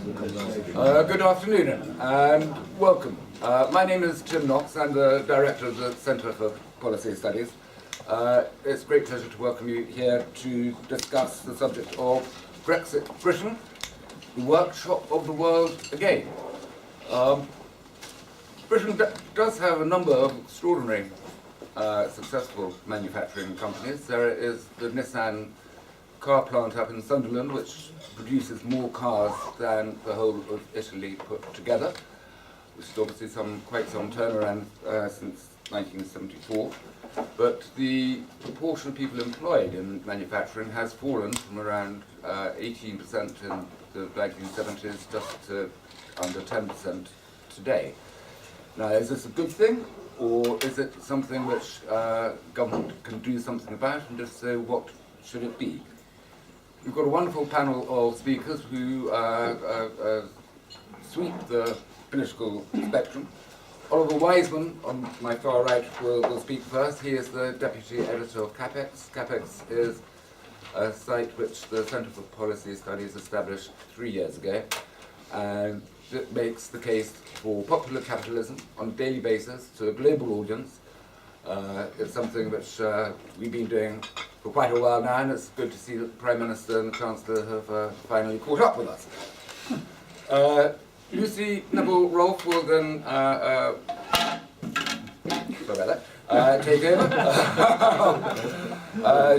Good afternoon and welcome. My name is Tim Knox. I'm the Director of the Centre for Policy Studies. It's a great pleasure to welcome you here to discuss the subject of Brexit Britain, the workshop of the world again. Britain does have a number of extraordinary successful manufacturing companies. There is the Nissan car plant up in Sunderland, which produces more cars than the whole of Italy put together, which is obviously quite some turnaround since 1974. But the proportion of people employed in manufacturing has fallen from around 18% in the 1970s just to under 10% today. Now, is this a good thing, or is it something which government can do something about, and if so, what should it be? We've got a wonderful panel of speakers who sweep the political spectrum. Oliver Wiseman, on my far right, will speak first. He is the Deputy Editor of CapX. CapX is a site which the Centre for Policy Studies established 3 years ago, and it makes the case for popular capitalism on a daily basis to a global audience. It's something which we've been doing for quite a while now, and it's good to see that the Prime Minister and the Chancellor have finally caught up with us. Lucy Neville-Rolfe will then take over.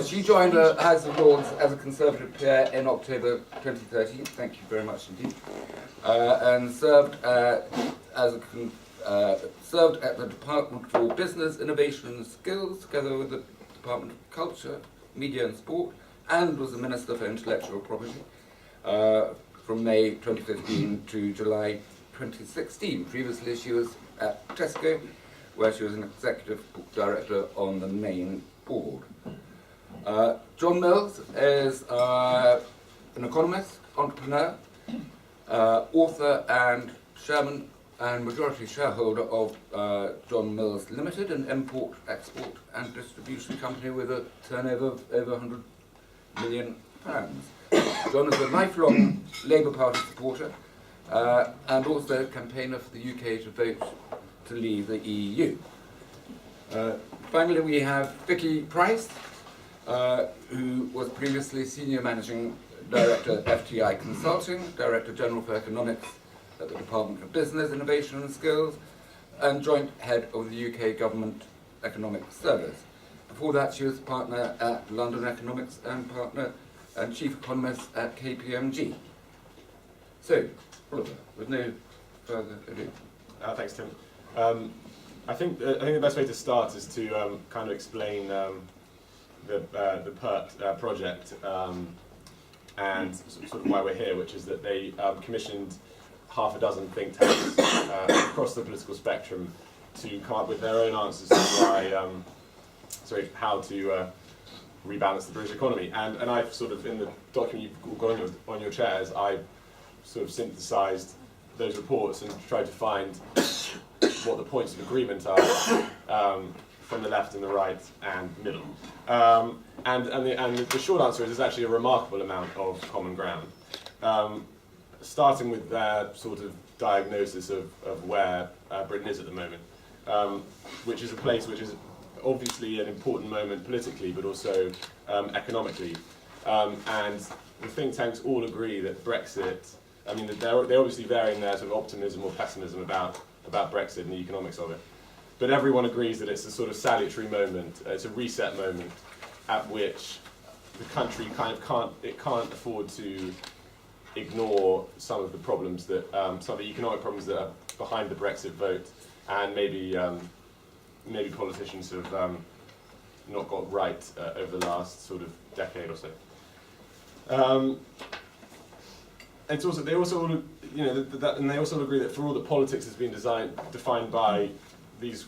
She joined the House of Lords as a Conservative peer in October 2013. Thank you very much indeed. And served served at the Department for Business, Innovation and Skills, together with the Department of Culture, Media and Sport, and was the Minister for Intellectual Property from May 2015 to July 2016. Previously, she was at Tesco, where she was an Executive Director on the main board. John Mills is an economist, entrepreneur, author and chairman and majority shareholder of John Mills Limited, an import, export and distribution company with a turnover of over £100 million. John is a lifelong Labour Party supporter and also a campaigner for the UK to vote to leave the EU. Finally, we have Vicky Pryce, who was previously Senior Managing Director at FTI Consulting, Director General for Economics at the Department for Business, Innovation and Skills, and Joint Head of the UK Government Economic Service. Before that, she was partner at London Economics and partner and chief economist at KPMG. So, Oliver, with no further ado. Thanks, Tim. I think the best way to start is to kind of explain the PERT project and sort of why we're here, which is that they commissioned half a dozen think tanks across the political spectrum to come up with their own answers to how to rebalance the British economy. And I've sort of, in the document you've got on your chairs, I sort of synthesised those reports and tried to find what the points of agreement are from the left and the right and middle. And the short answer is there's actually a remarkable amount of common ground. Starting with their sort of diagnosis of where Britain is at the moment, which is a place which is obviously an important moment politically, but also economically. And the think tanks all agree that Brexit, I mean, they obviously vary in their sort of optimism or pessimism about Brexit and the economics of it. But everyone agrees that it's a sort of salutary moment, it's a reset moment at which the country kind of can't afford to ignore some of the problems that, some of the economic problems that are behind the Brexit vote, and maybe politicians have not got right over the last sort of decade or so. It's also, they also, you know, and they also agree that for all that politics has been defined by these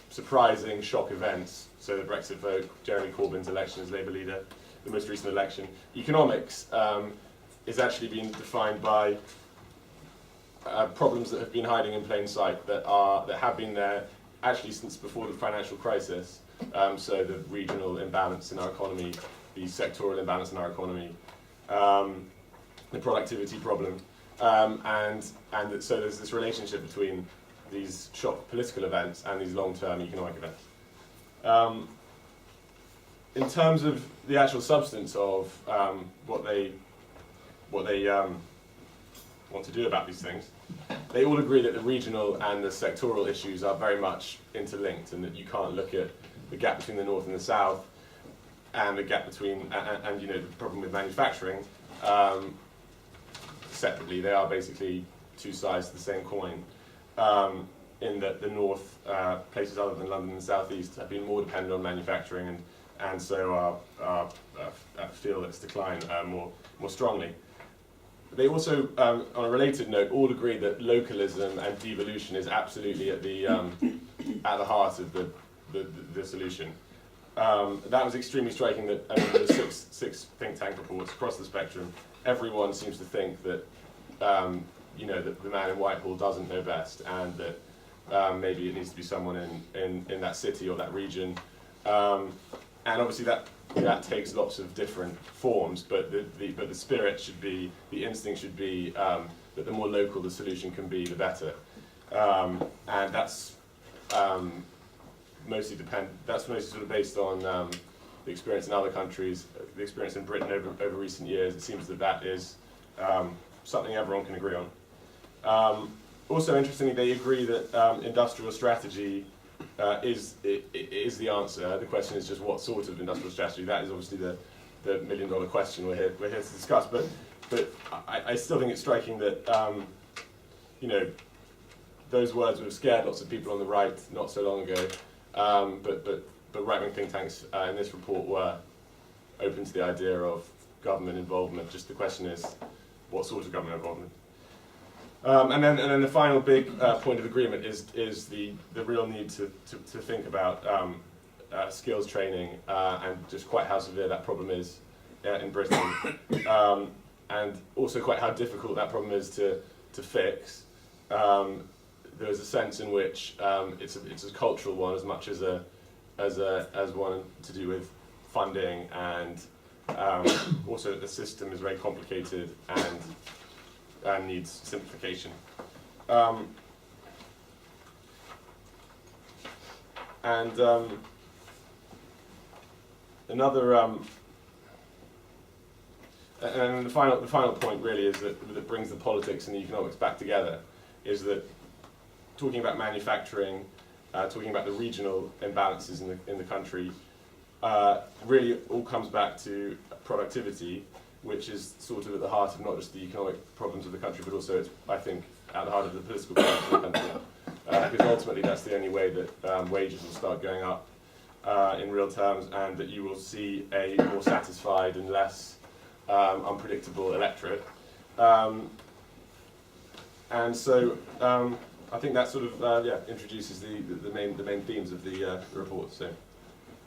surprising shock events, so the Brexit vote, Jeremy Corbyn's election as Labour leader, the most recent election, economics is actually being defined by problems that have been hiding in plain sight, that have been there actually since before the financial crisis. So the regional imbalance in our economy, the sectoral imbalance in our economy, the productivity problem, so there's this relationship between these shock political events and these long-term economic events. In terms of the actual substance of what they want to do about these things, they all agree that the regional and the sectoral issues are very much interlinked, and that you can't look at the gap between the north and the south and the gap between and the problem with manufacturing separately. They are basically two sides to the same coin. In that the north, places other than London and the southeast, have been more dependent on manufacturing and so feel its decline more strongly. They also, on a related note, all agree that localism and devolution is absolutely at the heart of the solution. That was extremely striking. That there were six think tank reports across the spectrum. Everyone seems to think that that the man in Whitehall doesn't know best, and that maybe it needs to be someone in that city or that region. And obviously that takes lots of different forms, but the spirit should be, the instinct should be that the more local the solution can be, the better. And that's mostly sort of based on the experience in other countries, the experience in Britain over recent years. It seems that is something everyone can agree on. Also, interestingly, they agree that industrial strategy is the answer. The question is just what sort of industrial strategy. That is obviously the million-dollar question we're here to discuss. But I still think it's striking that those words would have scared lots of people on the right not so long ago. But right-wing think tanks in this report were open to the idea of government involvement. Just the question is, what sort of government involvement? And then the final big point of agreement is the real need to think about skills training and just quite how severe that problem is in Britain, and also quite how difficult that problem is to fix. There is a sense in which it's a cultural one as much as one to do with funding, and also the system is very complicated and needs simplification. And the final point really is that brings the politics and the economics back together, is that talking about manufacturing, talking about the regional imbalances in the country, really all comes back to productivity, which is sort of at the heart of not just the economic problems of the country, but also, I think, at the heart of the political problems of the country. Because ultimately that's the only way that wages will start going up in real terms, and that you will see a more satisfied and less unpredictable electorate. And so I think that sort of introduces the main themes of the report. So,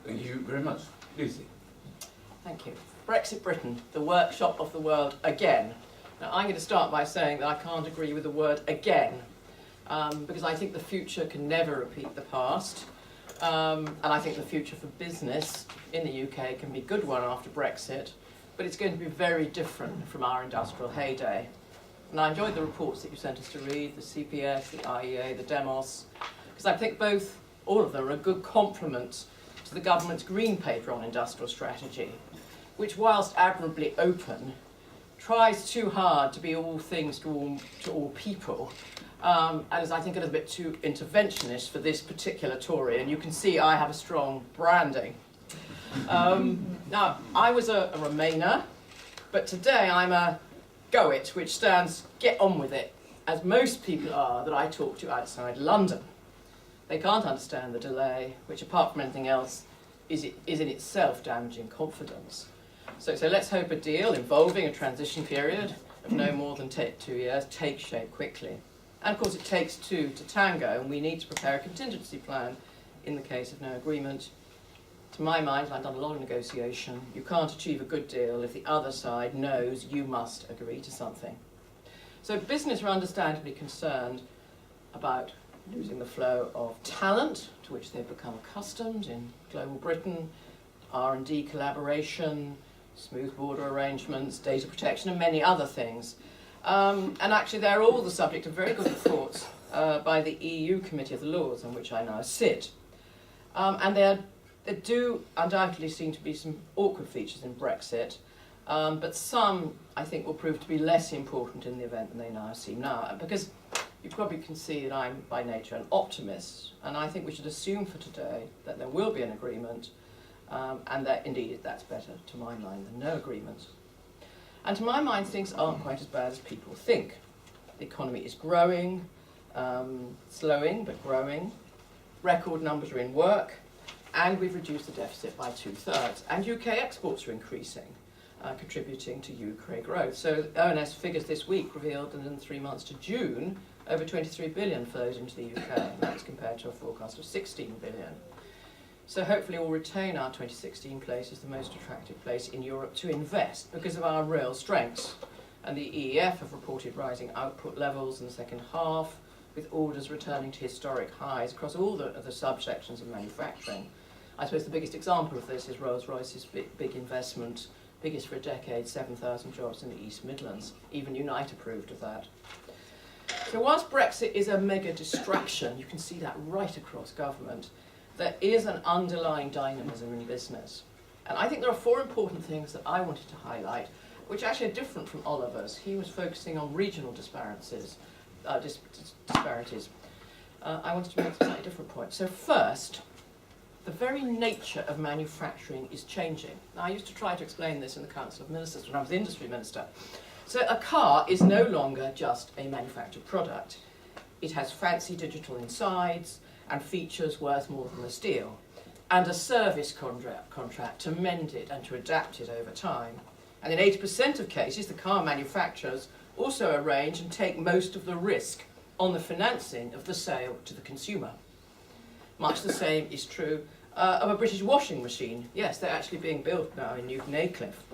thank you very much, Lucy. Thank you. Brexit Britain, the workshop of the world again. Now, I'm going to start by saying that I can't agree with the word again, because I think the future can never repeat the past, and I think the future for business in the UK can be a good one after Brexit, but it's going to be very different from our industrial heyday. And I enjoyed the reports that you sent us to read, the CPS, the IEA, the Demos, because I think all of them are a good complement to the government's green paper on industrial strategy, which, whilst admirably open, tries too hard to be all things to all people, and is, I think, a little bit too interventionist for this particular Tory, and you can see I have a strong branding. Now, I was a Remainer, but today I'm a Go It, which stands get on with it, as most people are that I talk to outside London. They can't understand the delay, which, apart from anything else, is in itself damaging confidence. So let's hope a deal involving a transition period of no more than 2 years takes shape quickly. And of course it takes two to tango, and we need to prepare a contingency plan in the case of no agreement. To my mind, I've done a lot of negotiation. You can't achieve a good deal if the other side knows you must agree to something. So business are understandably concerned about losing the flow of talent, to which they've become accustomed in global Britain, R&D collaboration, smooth border arrangements, data protection, and many other things. And actually, they're all the subject of very good reports by the EU Committee of the Lords, on which I now sit. And there do undoubtedly seem to be some awkward features in Brexit, but some, I think, will prove to be less important in the event than they now seem now. Because you probably can see that I'm, by nature, an optimist, and I think we should assume for today that there will be an agreement, and that, indeed, that's better, to my mind, than no agreement. And to my mind, things aren't quite as bad as people think. The economy is growing, slowing, but growing. Record numbers are in work, and we've reduced the deficit by 2/3. And UK exports are increasing, contributing to UK growth. So Baroness figures this week revealed that in 3 months to June, over 23 billion flows into the UK, and that's compared to a forecast of 16 billion. So hopefully we'll retain our 2016 place as the most attractive place in Europe to invest because of our real strengths. And the EEF have reported rising output levels in the second half, with orders returning to historic highs across all the subsections of manufacturing. I suppose the biggest example of this is Rolls-Royce's big investment, biggest for a decade, 7,000 jobs in the East Midlands. Even Unite approved of that. So whilst Brexit is a mega distraction, you can see that right across government, there is an underlying dynamism in business. And I think there are 4 important things that I wanted to highlight, which actually are different from Oliver's. He was focusing on regional disparities. I wanted to make a slightly different point. So first, the very nature of manufacturing is changing. Now, I used to try to explain this in the Council of Ministers when I was the industry minister. So a car is no longer just a manufactured product. It has fancy digital insides and features worth more than the steel, and a service contract to mend it and to adapt it over time. And in 80% of cases, the car manufacturers also arrange and take most of the risk on the financing of the sale to the consumer. Much the same is true of a British washing machine. Yes, they're actually being built now in Newton Aycliffe.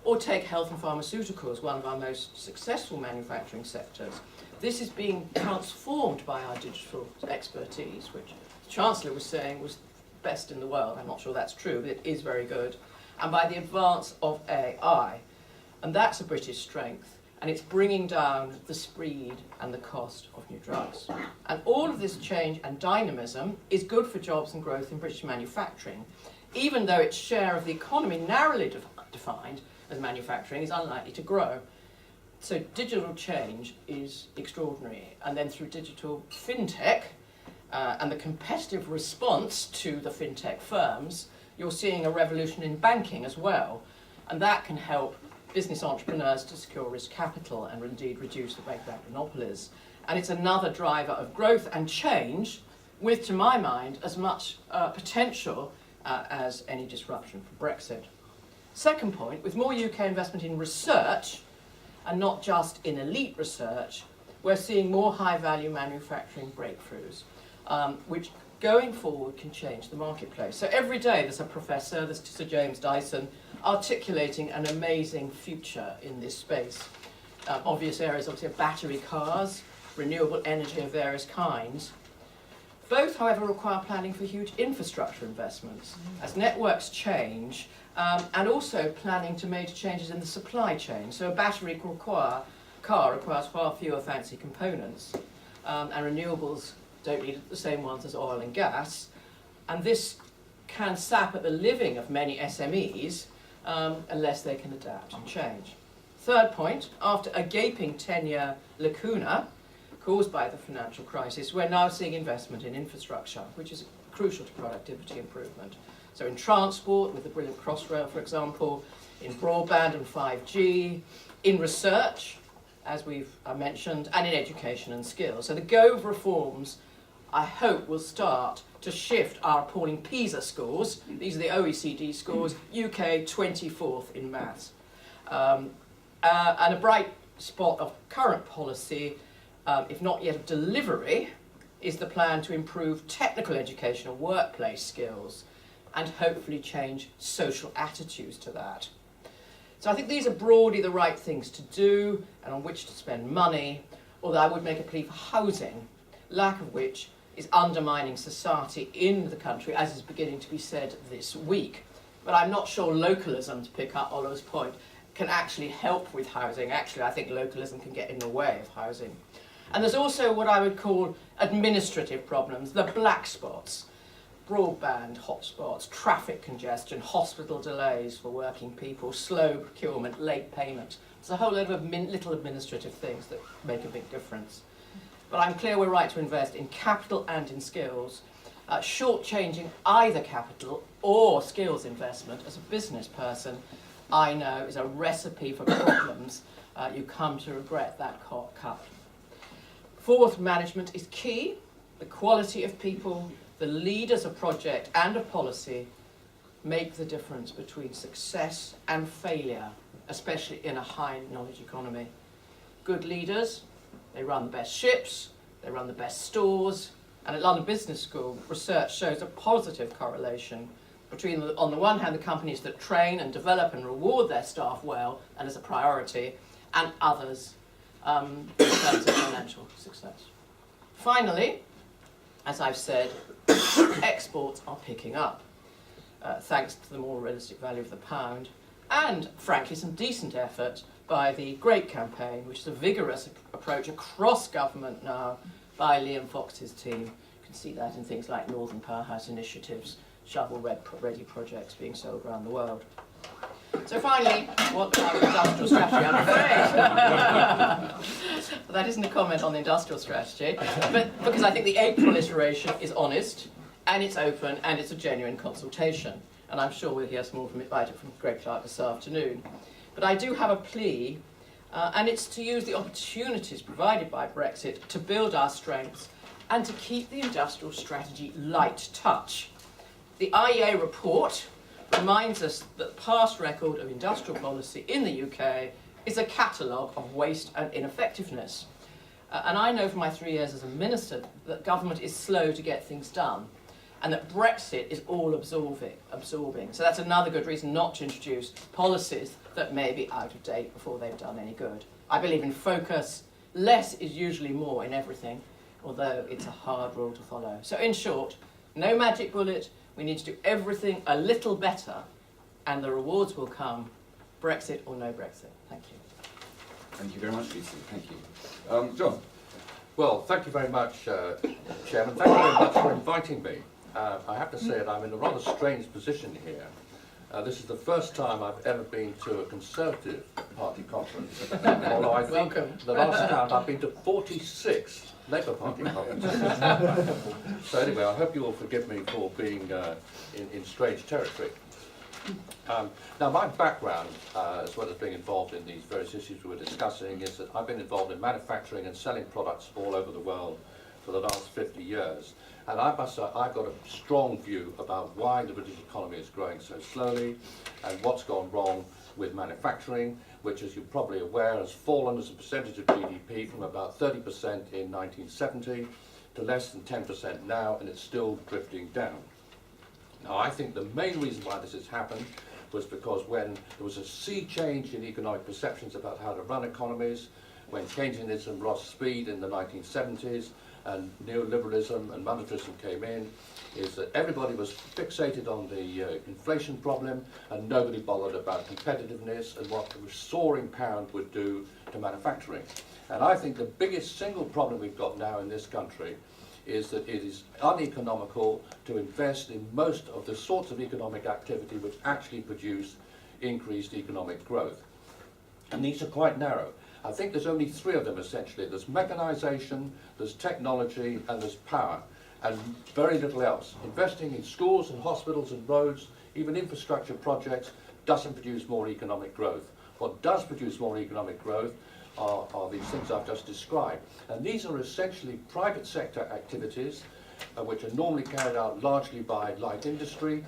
Or take health and pharmaceuticals, one of our most successful manufacturing sectors. This is being transformed by our digital expertise, which the Chancellor was saying was best in the world. I'm not sure that's true, but it is very good. And by the advance of AI. And that's a British strength. And it's bringing down the speed and the cost of new drugs. And all of this change and dynamism is good for jobs and growth in British manufacturing, even though its share of the economy, narrowly defined as manufacturing, is unlikely to grow. So digital change is extraordinary. And then through digital fintech and the competitive response to the fintech firms, you're seeing a revolution in banking as well. And that can help business entrepreneurs to secure risk capital and indeed reduce the bank monopolies. And it's another driver of growth and change with, to my mind, as much potential as any disruption from Brexit. Second point, with more UK investment in research, and not just in elite research, we're seeing more high-value manufacturing breakthroughs, which going forward can change the marketplace. So every day there's a professor, there's Sir James Dyson, articulating an amazing future in this space. Obvious areas, obviously, are battery cars, renewable energy of various kinds. Both, however, require planning for huge infrastructure investments as networks change, and also planning to major changes in the supply chain. So a battery car requires far fewer fancy components, and renewables don't need the same ones as oil and gas. And this can sap at the living of many SMEs unless they can adapt and change. Third point, after a gaping 10-year lacuna caused by the financial crisis, we're now seeing investment in infrastructure, which is crucial to productivity improvement. So in transport, with the brilliant Crossrail, for example, in broadband and 5G, in research, as we've mentioned, and in education and skills. So the go of reforms, I hope, will start to shift our appalling PISA scores. These are the OECD scores, UK 24th in maths. And a bright spot of current policy, if not yet of delivery, is the plan to improve technical education and workplace skills, and hopefully change social attitudes to that. So I think these are broadly the right things to do and on which to spend money, although I would make a plea for housing, lack of which is undermining society in the country, as is beginning to be said this week. But I'm not sure localism, to pick up Ola's point, can actually help with housing. Actually, I think localism can get in the way of housing. And there's also what I would call administrative problems, the black spots. Broadband hotspots, traffic congestion, hospital delays for working people, slow procurement, late payment. There's a whole lot of little administrative things that make a big difference. But I'm clear we're right to invest in capital and in skills. Shortchanging either capital or skills investment as a business person, I know, is a recipe for problems. You come to regret that cut. Fourth, management is key. The quality of people, the leaders of project and of policy make the difference between success and failure, especially in a high knowledge economy. Good leaders, they run the best ships, they run the best stores, and at London Business School, research shows a positive correlation between, on the one hand, the companies that train and develop and reward their staff well and as a priority, and others in terms of financial success. Finally, as I've said, exports are picking up, thanks to the more realistic value of the pound, and frankly some decent effort by the Great Campaign, which is a vigorous approach across government now by Liam Fox's team. You can see that in things like Northern Powerhouse initiatives, shovel-ready projects being sold around the world. So finally, what about industrial strategy? I'm afraid. Well, that isn't a comment on the industrial strategy, but because I think the April iteration is honest, and it's open, and it's a genuine consultation. And I'm sure we'll hear some more about it from Greg Clark this afternoon. But I do have a plea, and it's to use the opportunities provided by Brexit to build our strengths and to keep the industrial strategy light touch. The IEA report reminds us that the past record of industrial policy in the UK is a catalogue of waste and ineffectiveness. And I know from my 3 years as a minister that government is slow to get things done, and that Brexit is all absorbing. So that's another good reason not to introduce policies that may be out of date before they've done any good. I believe in focus. Less is usually more in everything, although it's a hard rule to follow. So in short, no magic bullet. We need to do everything a little better, and the rewards will come, Brexit or no Brexit. Thank you. Thank you very much, Lucy. Thank you. John. Well, thank you very much, Chairman. Thank you very much for inviting me. I have to say that I'm in a rather strange position here. This is the first time I've ever been to a Conservative Party conference. Although I think the last count I've been to 46 Labour Party conferences. So anyway, I hope you will forgive me for being in strange territory. Now, my background, as well as being involved in these various issues we're discussing, is that I've been involved in manufacturing and selling products all over the world for the last 50 years. And I must say, I've got a strong view about why the British economy is growing so slowly and what's gone wrong with manufacturing, which, as you're probably aware, has fallen as a percentage of GDP from about 30% in 1970 to less than 10% now, and it's still drifting down. Now, I think the main reason why this has happened was because when there was a sea change in economic perceptions about how to run economies, when Keynesianism lost speed in the 1970s, and neoliberalism and monetarism came in, is that everybody was fixated on the inflation problem and nobody bothered about competitiveness and what the soaring pound would do to manufacturing. And I think the biggest single problem we've got now in this country is that it is uneconomical to invest in most of the sorts of economic activity which actually produce increased economic growth. And these are quite narrow. I think there's only three of them essentially. There's mechanisation, there's technology, and there's power, and very little else. Investing in schools and hospitals and roads, even infrastructure projects, doesn't produce more economic growth. What does produce more economic growth are these things I've just described. And these are essentially private sector activities, which are normally carried out largely by light industry,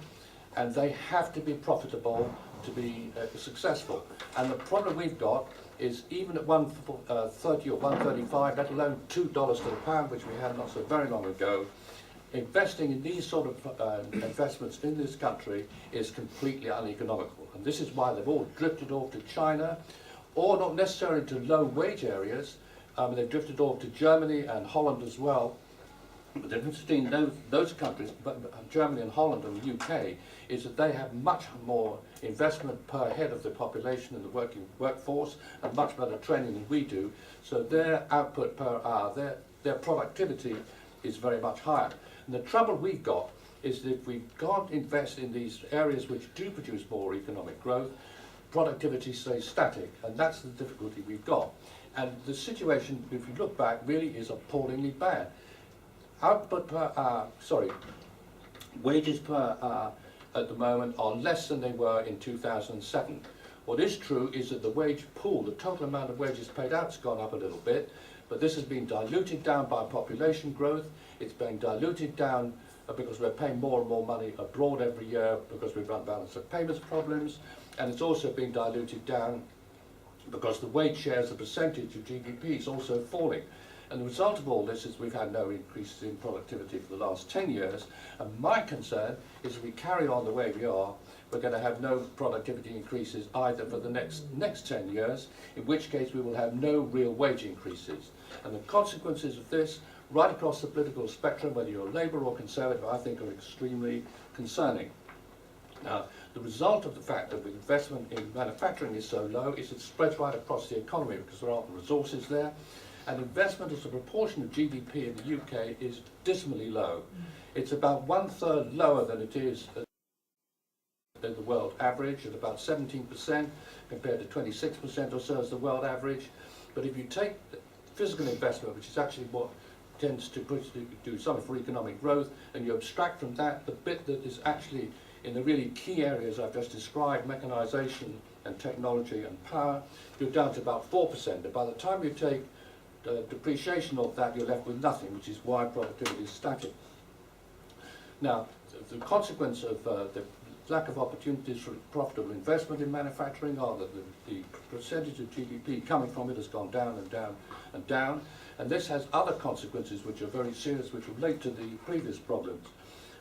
and they have to be profitable to be successful. And the problem we've got is even at 1.30 or 1.35, let alone $2 to the pound, which we had not so very long ago, investing in these sort of investments in this country is completely uneconomical. And this is why they've all drifted off to China, or not necessarily to low wage areas. They've drifted off to Germany and Holland as well. But the difference between those countries, Germany and Holland and the UK, is that they have much more investment per head of the population in the workforce and much better training than we do. So their output per hour, their productivity is very much higher. And the trouble we've got is that if we can't invest in these areas which do produce more economic growth, productivity stays static, and that's the difficulty we've got. And the situation, if you look back, really is appallingly bad. Output per hour, wages per hour at the moment are less than they were in 2007. What is true is that the wage pool, the total amount of wages paid out, has gone up a little bit, but this has been diluted down by population growth. It's being diluted down because we're paying more and more money abroad every year because we've run balance of payments problems, and it's also being diluted down because the wage share as a percentage of GDP is also falling. And the result of all this is we've had no increases in productivity for the last 10 years. And my concern is if we carry on the way we are, we're going to have no productivity increases either for the next 10 years, in which case we will have no real wage increases. And the consequences of this, right across the political spectrum, whether you're Labour or Conservative, I think are extremely concerning. Now, the result of the fact that the investment in manufacturing is so low is it spreads right across the economy because there aren't the resources there. And investment as a proportion of GDP in the UK is dismally low. It's about 1/3 lower than it is than the world average, at about 17% compared to 26% or so as the world average. But if you take physical investment, which is actually what tends to do something for economic growth, and you abstract from that the bit that is actually in the really key areas I've just described, mechanisation and technology and power, you're down to about 4%. And by the time you take depreciation of that, you're left with nothing, which is why productivity is static. Now, the consequence of the lack of opportunities for profitable investment in manufacturing are that the percentage of GDP coming from it has gone down and down and down, and this has other consequences which are very serious, which relate to the previous problems.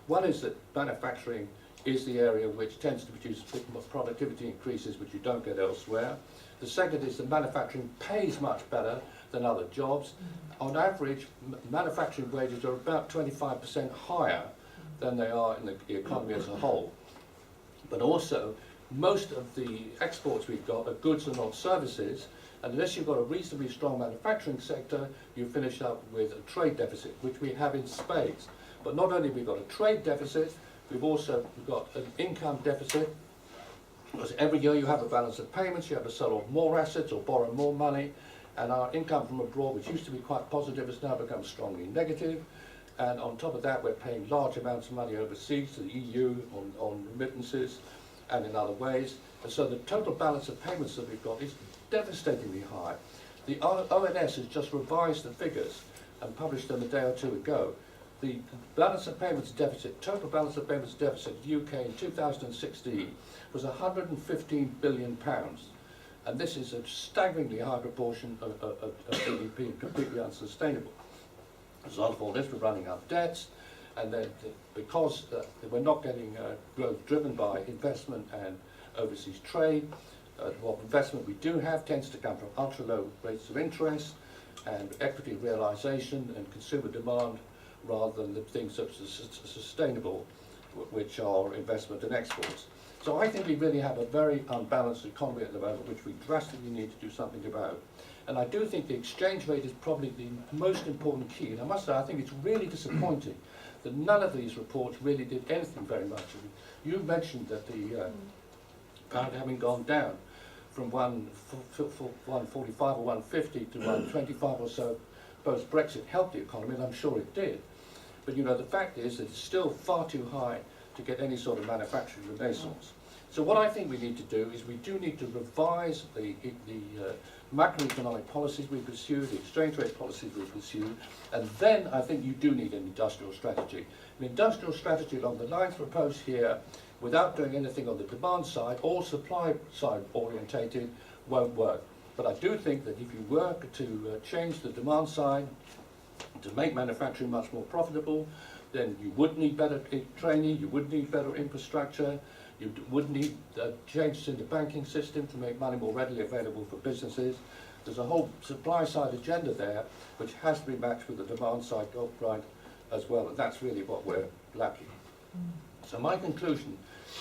One is that manufacturing is the area which tends to produce productivity increases which you don't get elsewhere. The second is that manufacturing pays much better than other jobs. On average, manufacturing wages are about 25% higher than they are in the economy as a whole. But also, most of the exports we've got are goods and not services, and unless you've got a reasonably strong manufacturing sector, you finish up with a trade deficit, which we have in spades. But not only have we got a trade deficit, we've also got an income deficit, because every year you have a balance of payments, you have to sell off more assets or borrow more money, and our income from abroad, which used to be quite positive, has now become strongly negative. And on top of that, we're paying large amounts of money overseas to the EU on remittances and in other ways. And so the total balance of payments that we've got is devastatingly high. The ONS has just revised the figures and published them a day or two ago. The balance of payments deficit, total balance of payments deficit in the UK in 2016 was £115 billion. And this is a staggeringly high proportion of GDP and completely unsustainable. As a result of all this, we're running up debts, and then because we're not getting growth driven by investment and overseas trade, what investment we do have tends to come from ultra-low rates of interest and equity realisation and consumer demand, rather than the things that are sustainable, which are investment and exports. So I think we really have a very unbalanced economy at the moment, which we drastically need to do something about. And I do think the exchange rate is probably the most important key. And I must say, I think it's really disappointing that none of these reports really did anything very much. You mentioned that the pound having gone down from 145 or 150 to 125 or so post-Brexit helped the economy, and I'm sure it did. But you know, the fact is that it's still far too high to get any sort of manufacturing renaissance. So what I think we need to do is we do need to revise the macroeconomic policies we pursue, the exchange rate policies we pursue, and then I think you do need an industrial strategy. An industrial strategy along the lines proposed here, without doing anything on the demand side or supply side orientated, won't work. But I do think that if you work to change the demand side, to make manufacturing much more profitable, then you would need better training, you would need better infrastructure, you would need changes in the banking system to make money more readily available for businesses. There's a whole supply side agenda there which has to be matched with the demand side as well, and that's really what we're lacking. So my conclusion,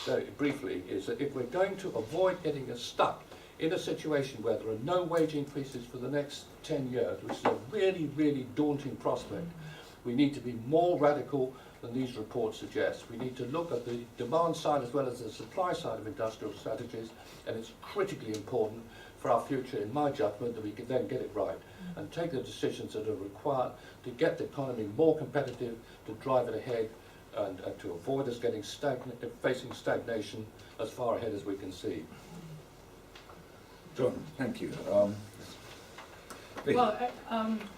very briefly, is that if we're going to avoid getting us stuck in a situation where there are no wage increases for the next 10 years, which is a really, really daunting prospect, we need to be more radical than these reports suggest. We need to look at the demand side as well as the supply side of industrial strategies, and it's critically important for our future, in my judgment, that we can then get it right and take the decisions that are required to get the economy more competitive, to drive it ahead, and to avoid us getting facing stagnation as far ahead as we can see. John, thank you. Vicky. Well,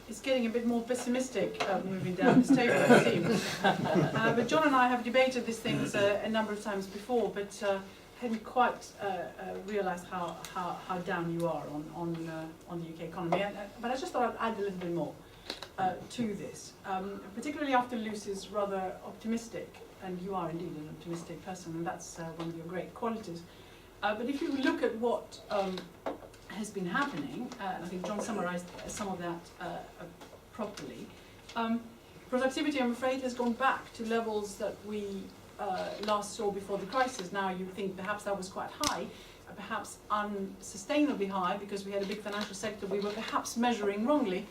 it's getting a bit more pessimistic moving down this table, it seems. But John and I have debated these things a number of times before, but hadn't quite realised how down you are on the UK economy. But I just thought I'd add a little bit more to this, particularly after Lucy's rather optimistic, and you are indeed an optimistic person, and that's one of your great qualities. But if you look at what has been happening, and I think John summarised some of that properly. Productivity, I'm afraid, has gone back to levels that we last saw before the crisis. Now you think perhaps that was quite high, perhaps unsustainably high, because we had a big financial sector we were perhaps measuring wrongly.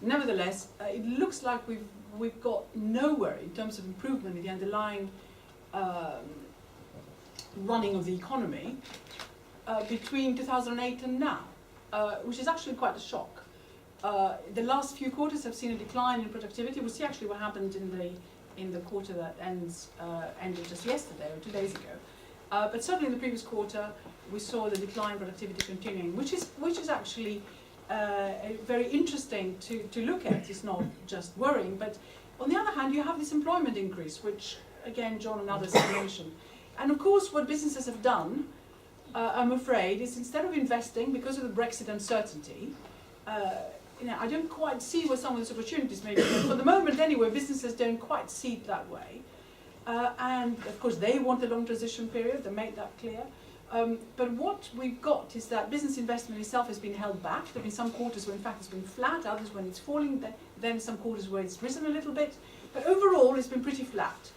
Nevertheless, it looks like we've got nowhere in terms of improvement in the underlying running of the economy between 2008 and now, which is actually quite a shock. The last few quarters have seen a decline in productivity. We'll see actually what happened in the quarter that ended just yesterday or 2 days ago. But certainly in the previous quarter, we saw the decline in productivity continuing, which is actually very interesting to look at. It's not just worrying, but on the other hand, you have this employment increase, which again, John and others have mentioned. And of course, what businesses have done, I'm afraid, is instead of investing, because of the Brexit uncertainty, I don't quite see where some of these opportunities may be. For the moment, anyway, businesses don't quite see it that way. And of course, they want a long transition period. They made that clear. But what we've got is that business investment itself has been held back. There have been some quarters where, in fact, it's been flat, others when it's falling, then some quarters where it's risen a little bit. But overall, it's been pretty flat.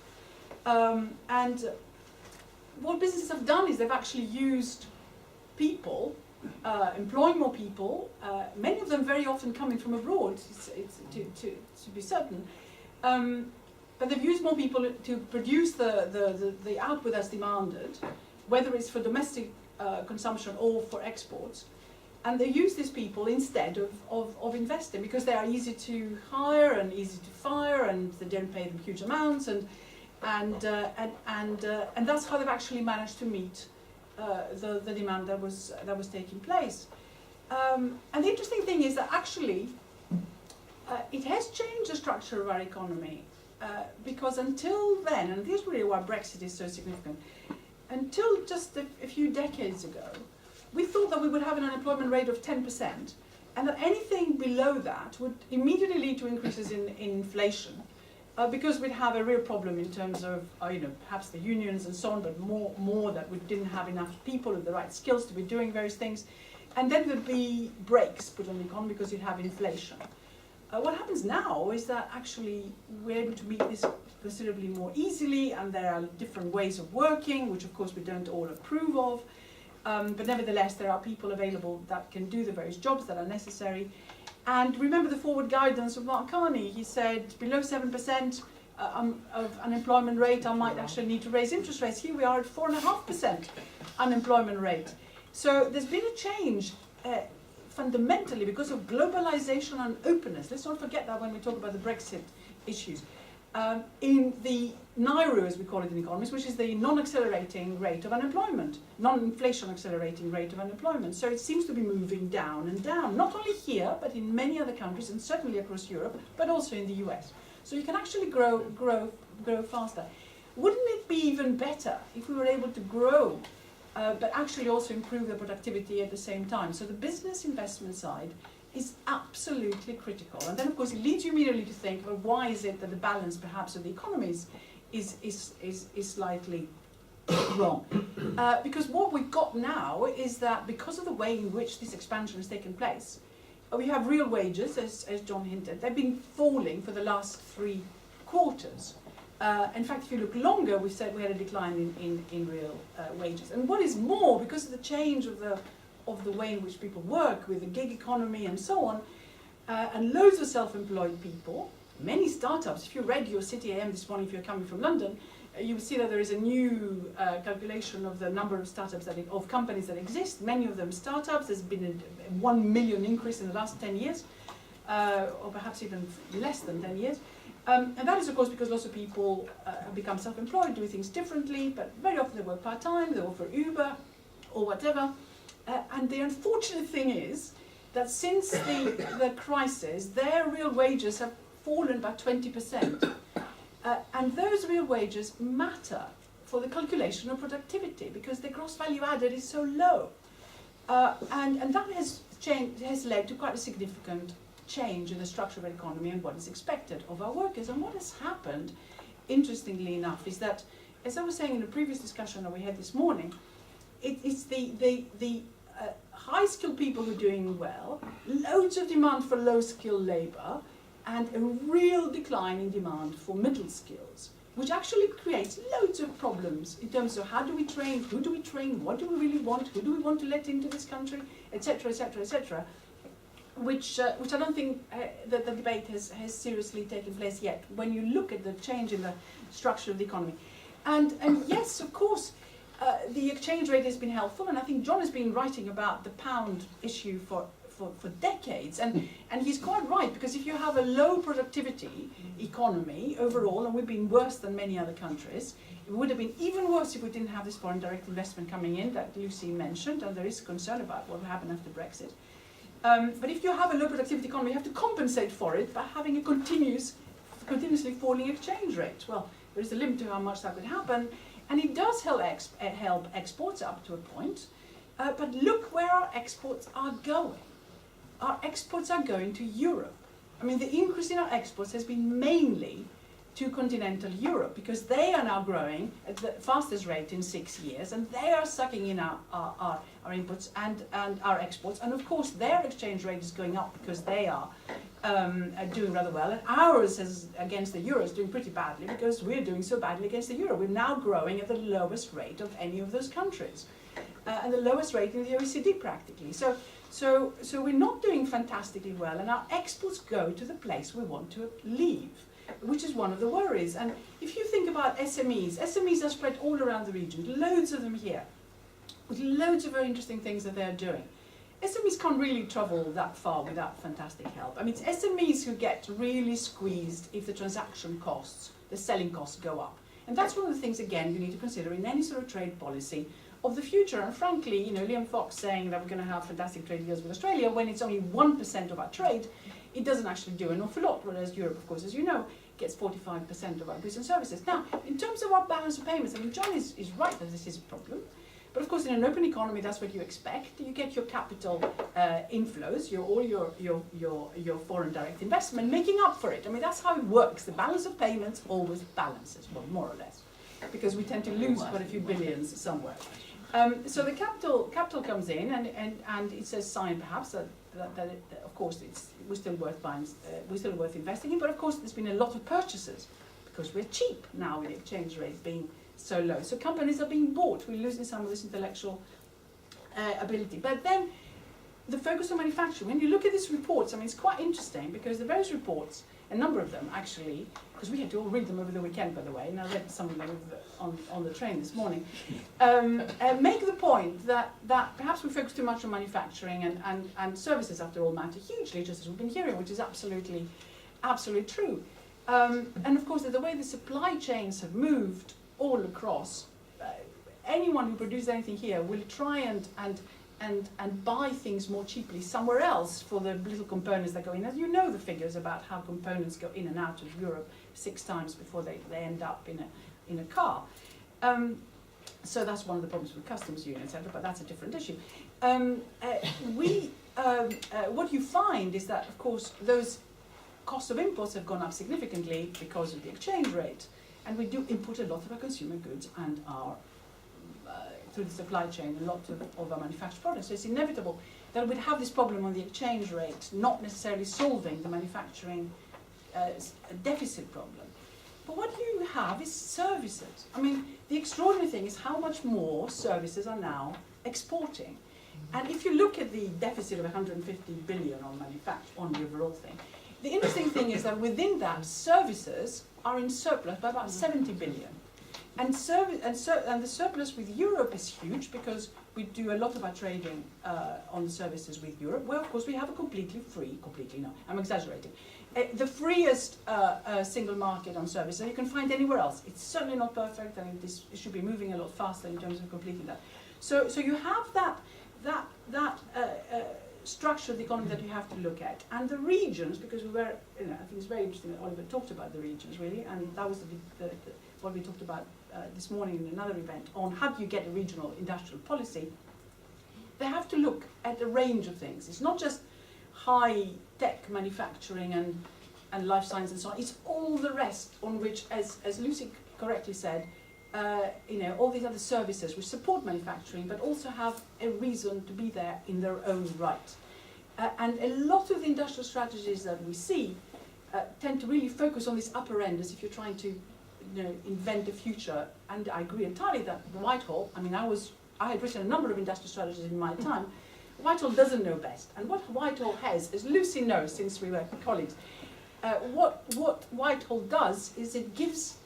And what businesses have done is they've actually used people, employing more people, many of them very often coming from abroad, to be certain. But they've used more people to produce the output that's demanded, whether it's for domestic consumption or for exports. And they use these people instead of investing, because they are easy to hire and easy to fire, and they don't pay them huge amounts, and that's how they've actually managed to meet the demand that was taking place. And the interesting thing is that actually it has changed the structure of our economy, because until then, and this is really why Brexit is so significant, until just a few decades ago, we thought that we would have an unemployment rate of 10%, and that anything below that would immediately lead to increases in inflation. Because we'd have a real problem in terms of, perhaps the unions and so on, but more that we didn't have enough people with the right skills to be doing various things. And then there'd be brakes put on the economy because you'd have inflation. What happens now is that actually we're able to meet this considerably more easily, and there are different ways of working, which of course we don't all approve of. But nevertheless, there are people available that can do the various jobs that are necessary. And remember the forward guidance of Mark Carney. He said below 7% of unemployment rate, I might actually need to raise interest rates. Here we are at 4.5% unemployment rate. So there's been a change fundamentally because of globalization and openness. Let's not forget that when we talk about the Brexit issues. In the NIRU, as we call it in Economist, which is the non-accelerating rate of unemployment, non-inflation accelerating rate of unemployment. So it seems to be moving down and down, not only here, but in many other countries, and certainly across Europe, but also in the US. So you can actually grow faster. Wouldn't it be even better if we were able to grow, but actually also improve the productivity at the same time? So the business investment side is absolutely critical. And then, of course, it leads you immediately to think, well, why is it that the balance, perhaps, of the economies is slightly wrong? Because what we've got now is that because of the way in which this expansion has taken place, we have real wages, as John hinted. They've been falling for the last 3 quarters. In fact, if you look longer, we said we had a decline in real wages. And what is more, because of the change of the way in which people work with the gig economy and so on, and loads of self-employed people, many startups. If you read your City AM this morning, if you're coming from London, you will see that there is a new calculation of the number of startups of companies that exist. Many of them startups. There's been a 1 million increase in the last 10 years, or perhaps even less than 10 years. And that is, of course, because lots of people have become self-employed, do things differently, but very often they work part-time, they work for Uber or whatever. And the unfortunate thing is that since the crisis, their real wages have fallen by 20%. And those real wages matter for the calculation of productivity because the gross value added is so low. And that has led to quite a significant change in the structure of the economy and what is expected of our workers. And what has happened, interestingly enough, is that, as I was saying in a previous discussion that we had this morning, it's the high-skilled people who are doing well, loads of demand for low-skilled labour, and a real decline in demand for middle skills, which actually creates loads of problems in terms of how do we train, who do we train, what do we really want, who do we want to let into this country, etc., etc., etc., which I don't think that the debate has seriously taken place yet when you look at the change in the structure of the economy. And yes, of course, the exchange rate has been helpful, and I think John has been writing about the pound issue for decades, and he's quite right, because if you have a low productivity economy overall, and we've been worse than many other countries, it would have been even worse if we didn't have this foreign direct investment coming in that Lucy mentioned, and there is concern about what will happen after Brexit. But if you have a low productivity economy, you have to compensate for it by having a continuously falling exchange rate. Well, there is a limit to how much that would happen, and it does help exports up to a point, but look where our exports are going. Our exports are going to Europe. I mean, the increase in our exports has been mainly to continental Europe, because they are now growing at the fastest rate in 6 years, and they are sucking in our inputs and our exports, and of course their exchange rate is going up because they are doing rather well, and ours against the euro is doing pretty badly because we're doing so badly against the euro. We're now growing at the lowest rate of any of those countries, and the lowest rate in the OECD practically. So we're not doing fantastically well, and our exports go to the place we want to leave, which is one of the worries. And if you think about SMEs are spread all around the region, loads of them here, with loads of very interesting things that they're doing. SMEs can't really travel that far without fantastic help. I mean, it's SMEs who get really squeezed if the transaction costs, the selling costs go up. And that's one of the things, again, you need to consider in any sort of trade policy of the future. And frankly, you know, Liam Fox saying that we're going to have fantastic trade deals with Australia when it's only 1% of our trade, it doesn't actually do an awful lot, whereas Europe, of course, as you know, gets 45% of our goods and services. Now, in terms of our balance of payments, I mean, John is right that this is a problem. But of course, in an open economy, that's what you expect. You get your capital inflows, your foreign direct investment, making up for it. I mean, that's how it works. The balance of payments always balances, well, more or less, because we tend to lose quite a few billions somewhere. So the capital comes in, and it's a sign, perhaps, that of course we're still worth buying, we're still worth investing in. But of course, there's been a lot of purchases because we're cheap now with the exchange rate being so low. So companies are being bought. We're losing some of this intellectual ability. But then the focus on manufacturing, when you look at these reports, I mean, it's quite interesting because the various reports, a number of them actually, because we had to all read them over the weekend, by the way, and I read some of them on the train this morning, make the point that perhaps we focus too much on manufacturing and services, after all, matter hugely, just as we've been hearing, which is absolutely true. And of course, the way the supply chains have moved all across, anyone who produces anything here will try and buy things more cheaply somewhere else for the little components that go in. As you know, the figures about how components go in and out of Europe 6 times before they end up in a car. So that's one of the problems with customs union, etc. But that's a different issue. What you find is that, of course, those costs of imports have gone up significantly because of the exchange rate. And we do import a lot of our consumer goods and our, through the supply chain, a lot of our manufactured products. So it's inevitable that we'd have this problem on the exchange rate, not necessarily solving the manufacturing deficit problem. But what you have is services. I mean, the extraordinary thing is how much more services are now exporting. And if you look at the deficit of 150 billion on on the overall thing, the interesting thing is that within that, services are in surplus by about 70 billion. And the surplus with Europe is huge because we do a lot of our trading on services with Europe, where of course we have a completely, no, I'm exaggerating, the freest single market on services you can find anywhere else. It's certainly not perfect, and it should be moving a lot faster in terms of completing that. So you have that structure of the economy that you have to look at, and the regions, because I think it's very interesting that Oliver talked about the regions really, and that was what we talked about this morning in another event on how do you get a regional industrial policy. They have to look at a range of things. It's not just high-tech manufacturing and life science and so on. It's all the rest on which, as Lucy correctly said, all these other services which support manufacturing but also have a reason to be there in their own right. And a lot of the industrial strategies that we see tend to really focus on this upper end as if you're trying to invent a future. And I agree entirely that Whitehall, I had written a number of industrial strategies in my time. Whitehall doesn't know best. And what Whitehall has, as Lucy knows since we were colleagues, what Whitehall does is it gives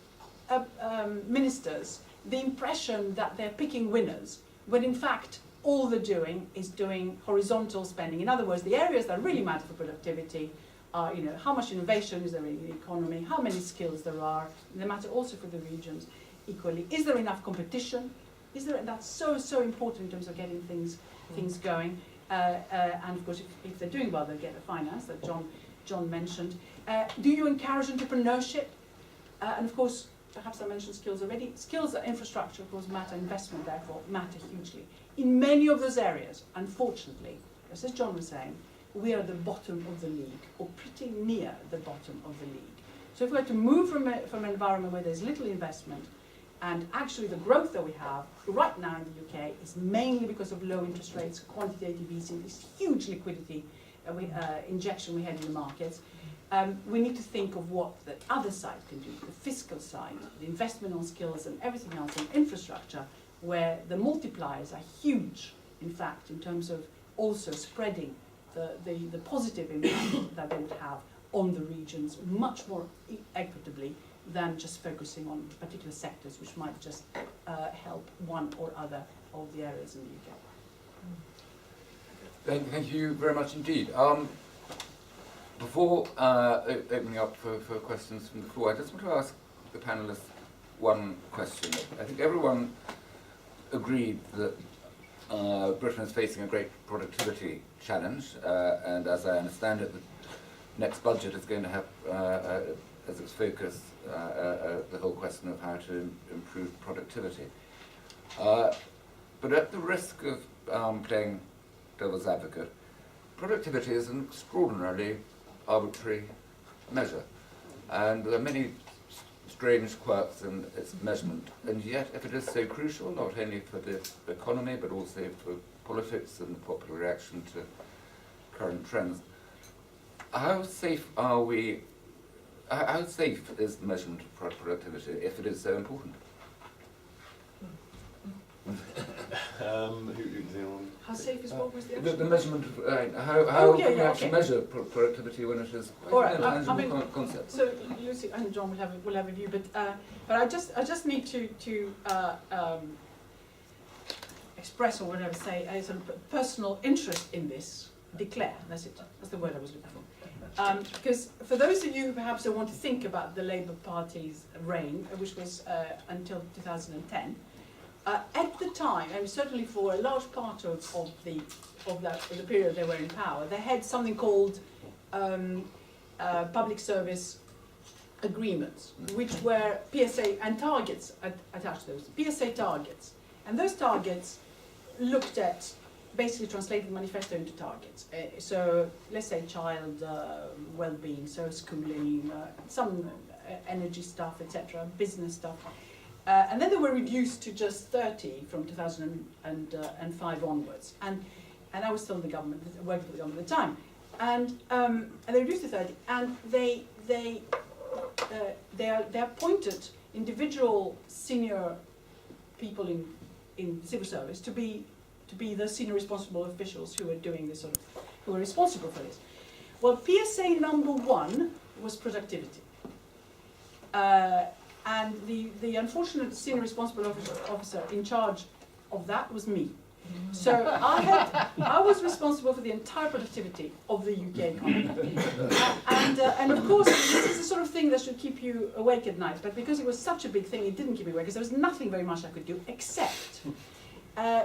ministers the impression that they're picking winners, when in fact all they're doing is doing horizontal spending. In other words, the areas that really matter for productivity are, how much innovation is there in the economy, how many skills there are, and they matter also for the regions equally. Is there enough competition? That's so important in terms of getting things going. And of course, if they're doing well, they'll get the finance that John mentioned. Do you encourage entrepreneurship? And of course, perhaps I mentioned skills already. Skills and infrastructure, of course, matter. Investment, therefore, matter hugely. In many of those areas, unfortunately, as John was saying, we are at the bottom of the league, or pretty near the bottom of the league. So if we're to move from an environment where there's little investment, and actually the growth that we have right now in the UK is mainly because of low interest rates, quantitative easing, this huge liquidity injection we had in the markets, we need to think of what the other side can do, the fiscal side, the investment on skills and everything else in infrastructure, where the multipliers are huge, in fact, in terms of also spreading the positive impact that they would have on the regions much more equitably than just focusing on particular sectors which might just help one or other of the areas in the UK. Thank you very much indeed. Before opening up for questions from the floor, I just want to ask the panelists one question. I think everyone agreed that Britain is facing a great productivity challenge, and as I understand it, the next budget is going to have as its focus the whole question of how to improve productivity. But at the risk of playing devil's advocate, productivity is an extraordinarily arbitrary measure, and there are many strange quirks in its measurement, and yet if it is so crucial, not only for the economy but also for politics and the popular reaction to current trends, how safe are we, how safe is the measurement of productivity if it is so important? How safe is what was the The actual? measurement of, how can we actually measure productivity when it is quite an intangible concept? So Lucy and John will have a view, but I just need to express, or whatever, say a sort of personal interest in this. Declare, that's it. That's the word I was looking for. Because for those of you who perhaps don't want to think about the Labour Party's reign, which was until 2010. At the time, and certainly for a large part of the period they were in power, they had something called public service agreements, which were PSA and targets attached to those. PSA targets. And those targets looked at basically translating manifesto into targets. So let's say child well-being, so schooling, some energy stuff, etc., business stuff. And then they were reduced to just 30 from 2005 onwards. And I was still in the government, working for the government at the time. And they reduced to 30, and they they appointed individual senior people in civil service to be the senior responsible officials who were doing this who were responsible for this. Well, PSA number 1 was productivity. And the unfortunate senior responsible officer in charge of that was me. So I was responsible for the entire productivity of the UK economy. And of course, this is the sort of thing that should keep you awake at night. But because it was such a big thing, it didn't keep me awake, because there was nothing very much I could do except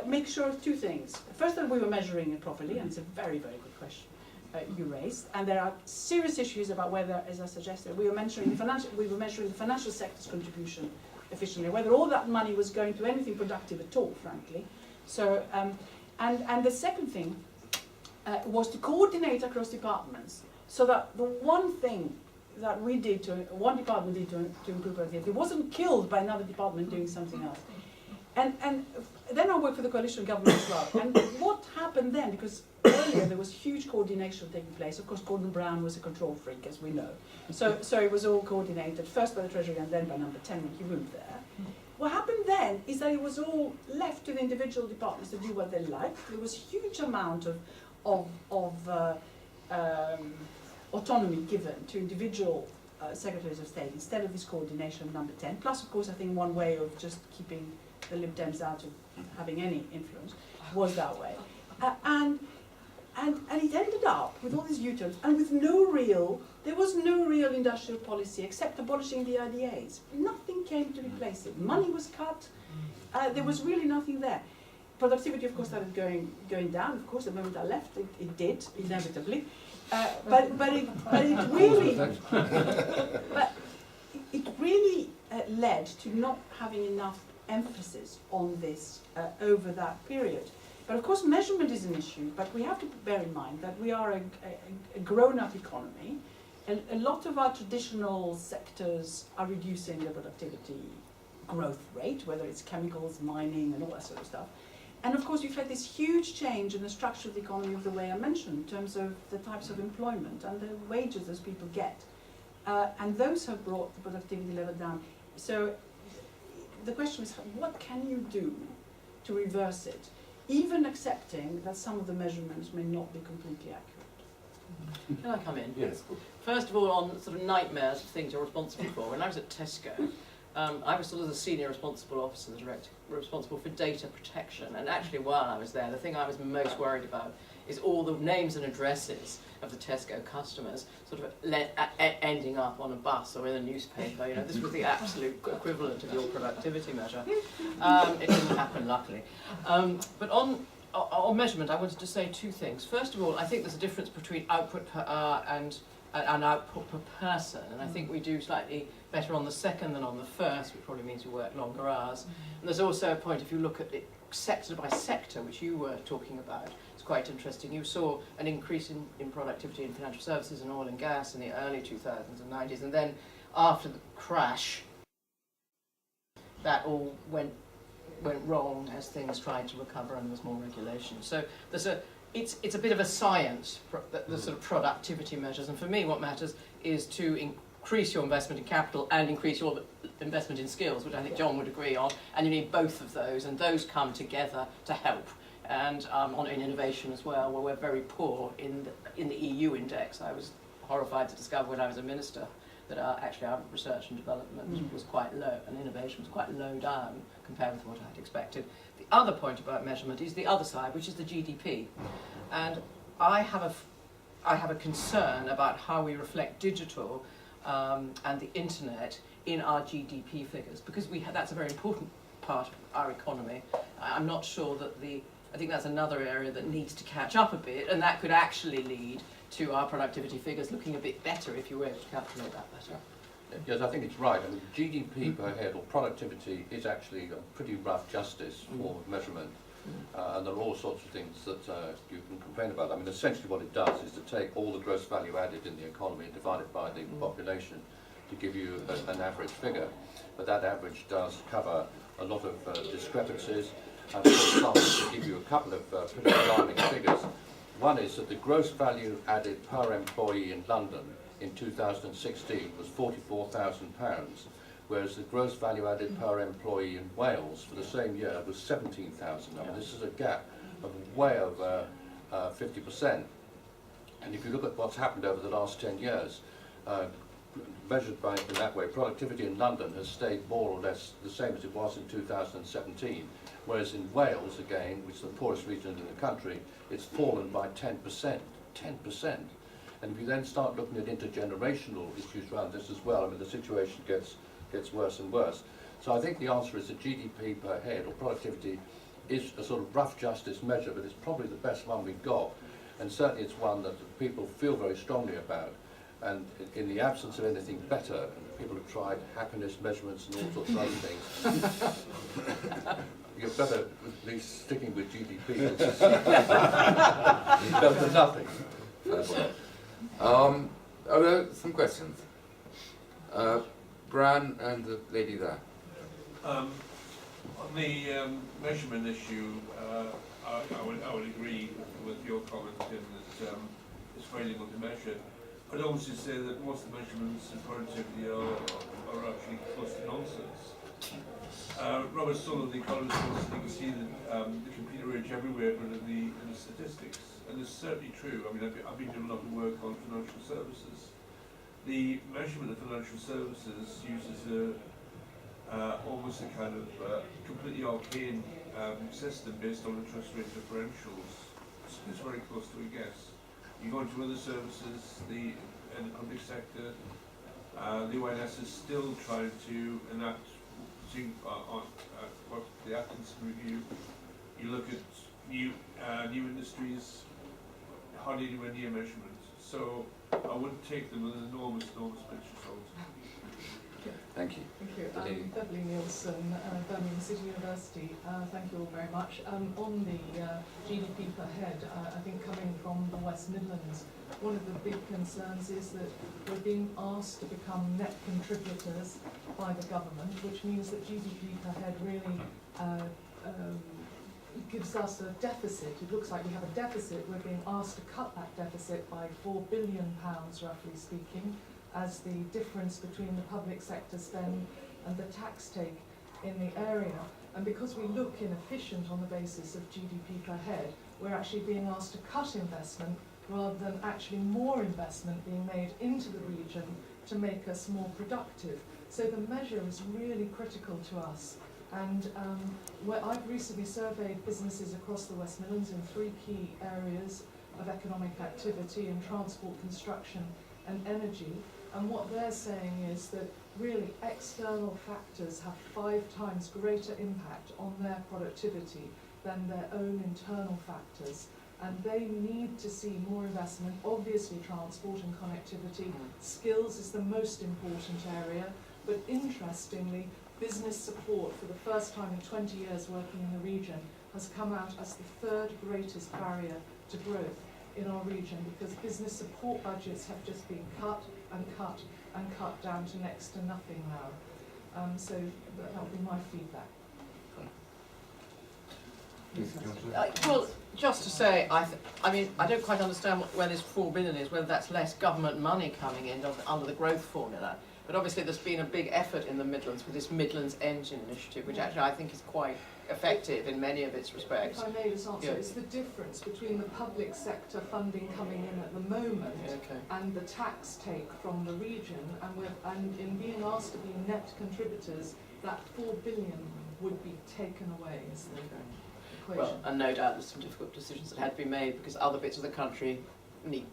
make sure of 2 things. First, that we were measuring it properly, and it's a very, very good question you raised. And there are serious issues about whether, as I suggested, we were measuring the financial sector's contribution efficiently, whether all that money was going to anything productive at all, frankly. So, and the second thing was to coordinate across departments, so that the one thing that one department did to improve productivity wasn't killed by another department doing something else. And then I worked for the coalition government as well. And what happened then, because earlier there was huge coordination taking place. Of course, Gordon Brown was a control freak, as we know. So it was all coordinated, first by the Treasury and then by number 10 when he ruled there. What happened then is that it was all left to the individual departments to do what they liked. There was a huge amount of autonomy given to individual secretaries of state instead of this coordination of number 10. Plus, of course, I think one way of just keeping the Lib Dems out of having any influence was that way. And it ended up with all these U-turns and with there was no real industrial policy except abolishing the IDAs. Nothing came to replace it. Money was cut. There was really nothing there. Productivity, of course, started going down. Of course, the moment I left, it did, inevitably. But it really led to not having enough emphasis on this over that period. But of course, measurement is an issue, but we have to bear in mind that we are a grown-up economy. A lot of our traditional sectors are reducing their productivity growth rate, whether it's chemicals, mining, and all that sort of stuff. And of course, you've had this huge change in the structure of the economy of the way I mentioned, in terms of the types of employment and the wages those people get. And those have brought the productivity level down. So the question is, what can you do to reverse it, even accepting that some of the measurements may not be completely accurate? Can I come in? Yes. First of all, on sort of nightmares of things you're responsible for. When I was at Tesco, I was sort of the senior responsible officer, the director responsible for data protection. And actually, while I was there, the thing I was most worried about is all the names and addresses of the Tesco customers sort of ending up on a bus or in a newspaper. You know, this was the absolute equivalent of your productivity measure. It didn't happen, luckily. But on measurement, I wanted to say 2 things. First of all, I think there's a difference between output per hour and output per person, and I think we do slightly better on the second than on the first, which probably means we work longer hours. And there's also a point, if you look at it sector by sector, which you were talking about, it's quite interesting. You saw an increase in productivity in financial services and oil and gas in the early 2000s and 90s, and then after the crash, that all went wrong as things tried to recover and there was more regulation. So it's a bit of a science, the sort of productivity measures, and for me what matters is to increase your investment in capital and increase your investment in skills, which I think John would agree on, and you need both of those, and those come together to help. And in innovation as well, where we're very poor in the EU index. I was horrified to discover when I was a minister that actually our research and development was quite low, and innovation was quite low down compared with what I had expected. The other point about measurement is the other side, which is the GDP. And I have a concern about how we reflect digital and the internet in our GDP figures, because that's a very important part of our economy. I'm not sure that I think that's another area that needs to catch up a bit, and that could actually lead to our productivity figures looking a bit better if you were able to calculate that better. Yes, I think it's right. I mean, GDP per head, or productivity, is actually a pretty rough justice for measurement. And there are all sorts of things that you can complain about. I mean, essentially what it does is to take all the gross value added in the economy and divide it by the population to give you an average figure. But that average does cover a lot of discrepancies. And for example, to give you a couple of pretty alarming figures, one is that the gross value added per employee in London in 2016 was £44,000, whereas the gross value added per employee in Wales for the same year was 17,000. I mean, this is a gap of way over 50%. And if you look at what's happened over the last 10 years, measured by in that way, productivity in London has stayed more or less the same as it was in 2017, whereas in Wales, again, which is the poorest region in the country, it's fallen by 10%. 10%. And if you then start looking at intergenerational issues around this as well, I mean, the situation gets worse and worse. So I think the answer is that GDP per head, or productivity, is a sort of rough justice measure, but it's probably the best one we've got. And certainly it's one that people feel very strongly about. And in the absence of anything better, and people have tried happiness measurements and all sorts of other things, you're better at least sticking with GDP, which is better than nothing. Are there some questions? Bran and the lady there. On the measurement issue, I would agree with your comment, Tim, that it's very difficult to measure. I'd also say that most of the measurements in productivity are actually close to nonsense. Robert Stoll, the Economist, you can see that the computer age everywhere, but in the statistics, and it's certainly true. I mean, I've been doing a lot of work on financial services. The measurement of financial services uses almost a kind of completely arcane system based on interest rate differentials. It's very close to a guess. You go into other services, in the public sector, the ONS is still trying to enact what the Atkinson review. You look at new industries, hardly anywhere near measurement. So I wouldn't take them with an enormous pinch of salt. Thank you. Thank you. Beverly Nielsen, Birmingham City University. Thank you all very much. On the GDP per head, I think coming from the West Midlands, one of the big concerns is that we're being asked to become net contributors by the government, which means that GDP per head really gives us a deficit. It looks like we have a deficit. We're being asked to cut that deficit by £4 billion, roughly speaking, as the difference between the public sector spend and the tax take in the area. And because we look inefficient on the basis of GDP per head, we're actually being asked to cut investment rather than actually more investment being made into the region to make us more productive. So the measure is really critical to us. And I've recently surveyed businesses across the West Midlands in 3 key areas of economic activity: in transport, construction and energy. And what they're saying is that really external factors have 5 times greater impact on their productivity than their own internal factors. And they need to see more investment, obviously transport and connectivity. Skills is the most important area, but interestingly, business support, for the first time in 20 years working in the region, has come out as the 3rd greatest barrier to growth in our region, because business support budgets have just been cut and cut and cut down to next to nothing now. So that will be my feedback. Well, just to say, I mean, I don't quite understand where this £4 billion is, whether that's less government money coming in under the growth formula. But obviously there's been a big effort in the Midlands with this Midlands Engine initiative, which actually I think is quite effective in many of its respects. If I may just answer, it's the difference between the public sector funding coming in at the moment and the tax take from the region, and in being asked to be net contributors, that £4 billion would be taken away as the equation. Well, and no doubt there's some difficult decisions that had to be made because other bits of the country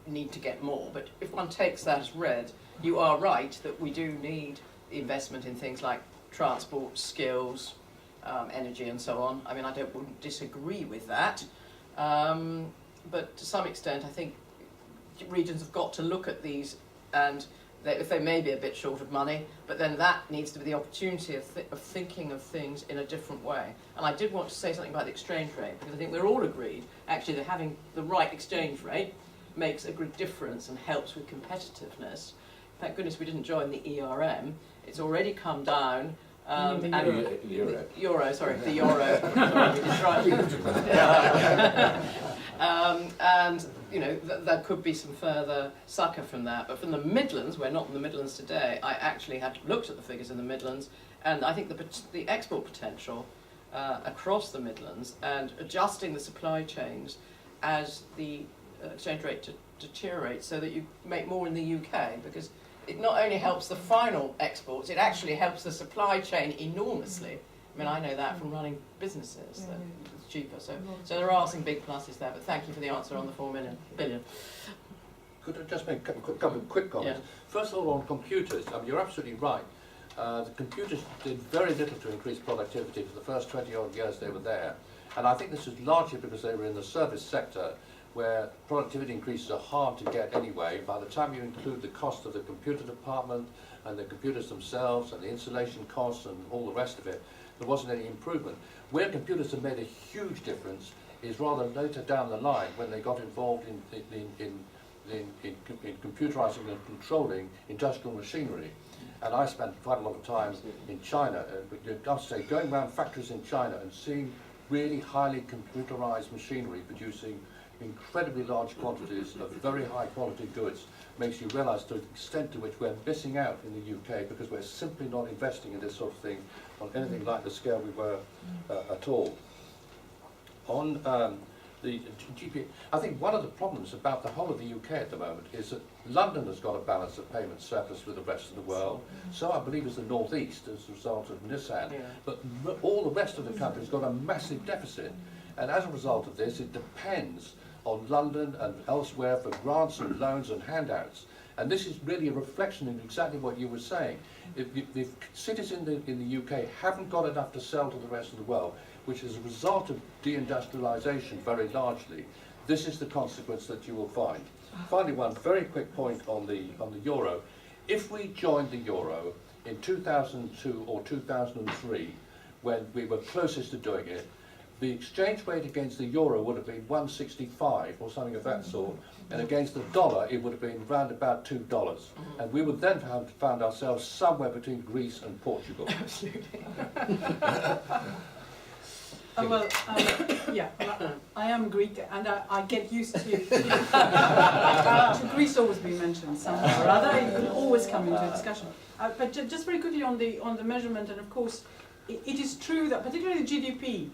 need to get more. But if one takes that as read, you are right that we do need investment in things like transport, skills, energy and so on. I mean, I wouldn't disagree with that. But to some extent, I think regions have got to look at these, and if they may be a bit short of money, but then that needs to be the opportunity of thinking of things in a different way. And I did want to say something about the exchange rate, because I think we're all agreed, actually, that having the right exchange rate makes a good difference and helps with competitiveness. Thank goodness we didn't join the ERM. It's already come down. The euro. And there could be some further succour from that. But from the Midlands, we're not in the Midlands today, I actually had looked at the figures in the Midlands, and I think the export potential across the Midlands and adjusting the supply chains as the exchange rate deteriorates so that you make more in the UK, because it not only helps the final exports, it actually helps the supply chain enormously. I mean, I know that from running businesses, that it's cheaper. So there are some big pluses there, but thank you for the answer on the 4 billion. Could I just make a couple of quick comments? First of all, on computers, you're absolutely right. The computers did very little to increase productivity for the first 20-odd years they were there. And I think this is largely because they were in the service sector, where productivity increases are hard to get anyway. By the time you include the cost of the computer department and the computers themselves and the installation costs and all the rest of it, there wasn't any improvement. Where computers have made a huge difference is rather later down the line, when they got involved in computerizing and controlling industrial machinery. And I spent quite a lot of time in China, I've got to say, going around factories in China and seeing really highly computerized machinery producing incredibly large quantities of very high quality goods makes you realise the extent to which we're missing out in the UK, because we're simply not investing in this sort of thing on anything like the scale we were at all. On the GP, I think one of the problems about the whole of the UK at the moment is that London has got a balance of payment surplus with the rest of the world. So I believe is the North East as a result of Nissan. But all the rest of the country has got a massive deficit. And as a result of this, it depends on London and elsewhere for grants and loans and handouts. And this is really a reflection of exactly what you were saying. If cities in the UK haven't got enough to sell to the rest of the world, which is a result of deindustrialisation very largely, this is the consequence that you will find. Finally, one very quick point on the euro. If we joined the euro in 2002 or 2003, when we were closest to doing it, the exchange rate against the euro would have been 165 or something of that sort, and against the dollar it would have been round about $2. And we would then have found ourselves somewhere between Greece and Portugal. Absolutely. I am Greek, and I get used to Greece always being mentioned somehow or other. It will always come into a discussion. But just very quickly on the measurement, and of course, it is true that particularly the GDP,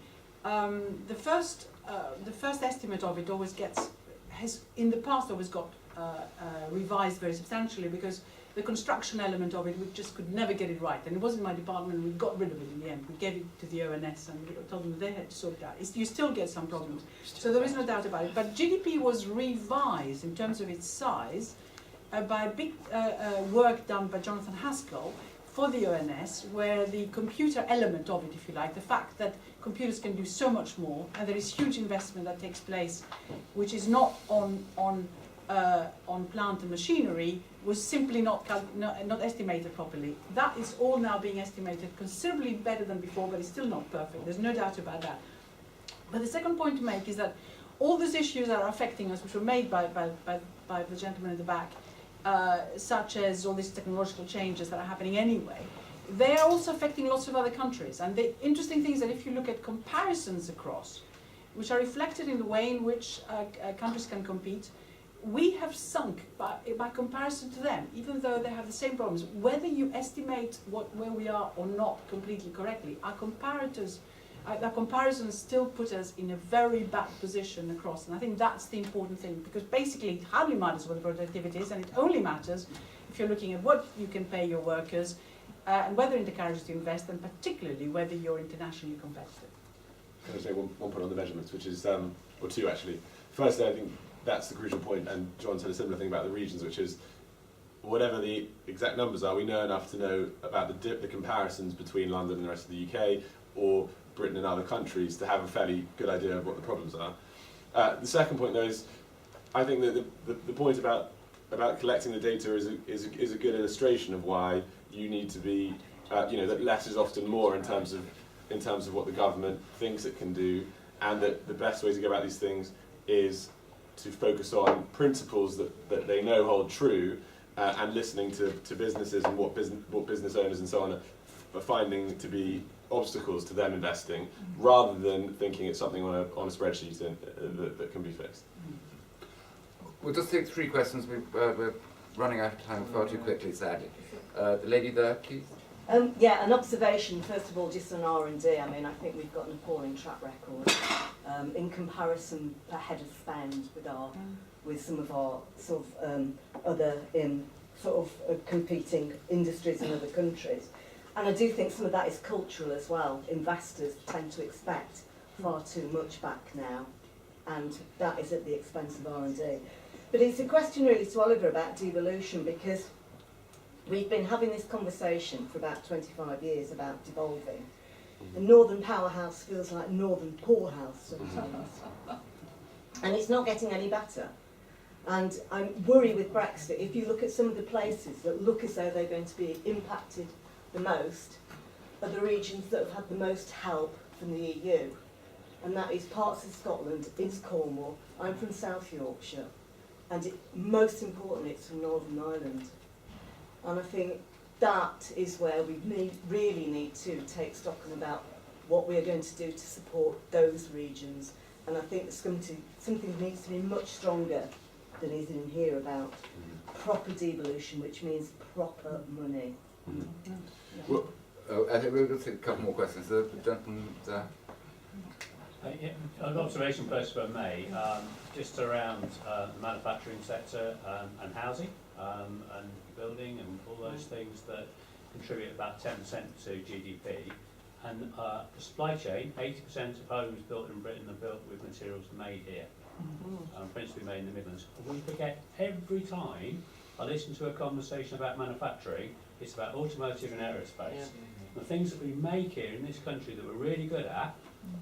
the first estimate of it has in the past always got revised very substantially, because the construction element of it, we just could never get it right. And it wasn't my department, we got rid of it in the end. We gave it to the ONS and we told them they had to sort it out. You still get some problems, so there is no doubt about it. But GDP was revised in terms of its size by a big work done by Jonathan Haskell for the ONS, where the computer element of it, if you like, the fact that computers can do so much more, and there is huge investment that takes place, which is not on plant and machinery, was simply not estimated properly. That is all now being estimated considerably better than before, but it's still not perfect. There's no doubt about that. But the second point to make is that all these issues that are affecting us, which were made by the gentleman in the back, such as all these technological changes that are happening anyway, they are also affecting lots of other countries. And the interesting thing is that if you look at comparisons across, which are reflected in the way in which countries can compete, we have sunk by comparison to them, even though they have the same problems. Whether you estimate where we are or not completely correctly, our comparisons still put us in a very bad position across. And I think that's the important thing, because basically it hardly matters what the productivity is, and it only matters if you're looking at what you can pay your workers, and whether in the carriages to invest, and particularly whether you're internationally competitive. Can I say one point on the measurements, which is, or two actually. First, I think that's the crucial point, and John said a similar thing about the regions, which is, whatever the exact numbers are, we know enough to know about the comparisons between London and the rest of the UK, or Britain and other countries, to have a fairly good idea of what the problems are. The second point, though, is I think that the point about collecting the data is a good illustration of why you need to be, that less is often more in terms of what the government thinks it can do, and that the best way to go about these things is to focus on principles that they know hold true, and listening to businesses and what business owners and so on finding to be obstacles to them investing, rather than thinking it's something on a spreadsheet that can be fixed. We'll just take 3 questions. We're running out of time far too quickly, sadly. The lady there, please. Yeah, an observation, first of all, just on R&D. I mean, I think we've got an appalling track record in comparison per head of spend with some of our sort of other competing industries in other countries. And I do think some of that is cultural as well. Investors tend to expect far too much back now, and that is at the expense of R&D. But it's a question really to Oliver about devolution, because we've been having this conversation for about 25 years about devolving. The Northern Powerhouse feels like Northern Poorhouse sometimes. And it's not getting any better. And I worry with Brexit, if you look at some of the places that look as though they're going to be impacted the most, are the regions that have had the most help from the EU. And that is parts of Scotland, it's Cornwall, I'm from South Yorkshire, and most importantly, it's from Northern Ireland. And I think that is where we really need to take stock about what we are going to do to support those regions. And I think something needs to be much stronger than is in here about proper devolution, which means proper money. Well, I think we'll take a couple more questions. The gentleman there. Yeah, an observation first, if I may, just around the manufacturing sector and housing and building and all those things that contribute about 10% to GDP. And the supply chain, 80% of homes built in Britain are built with materials made here, principally made in the Midlands. We forget every time I listen to a conversation about manufacturing, it's about automotive and aerospace. Yeah. The things that we make here in this country that we're really good at,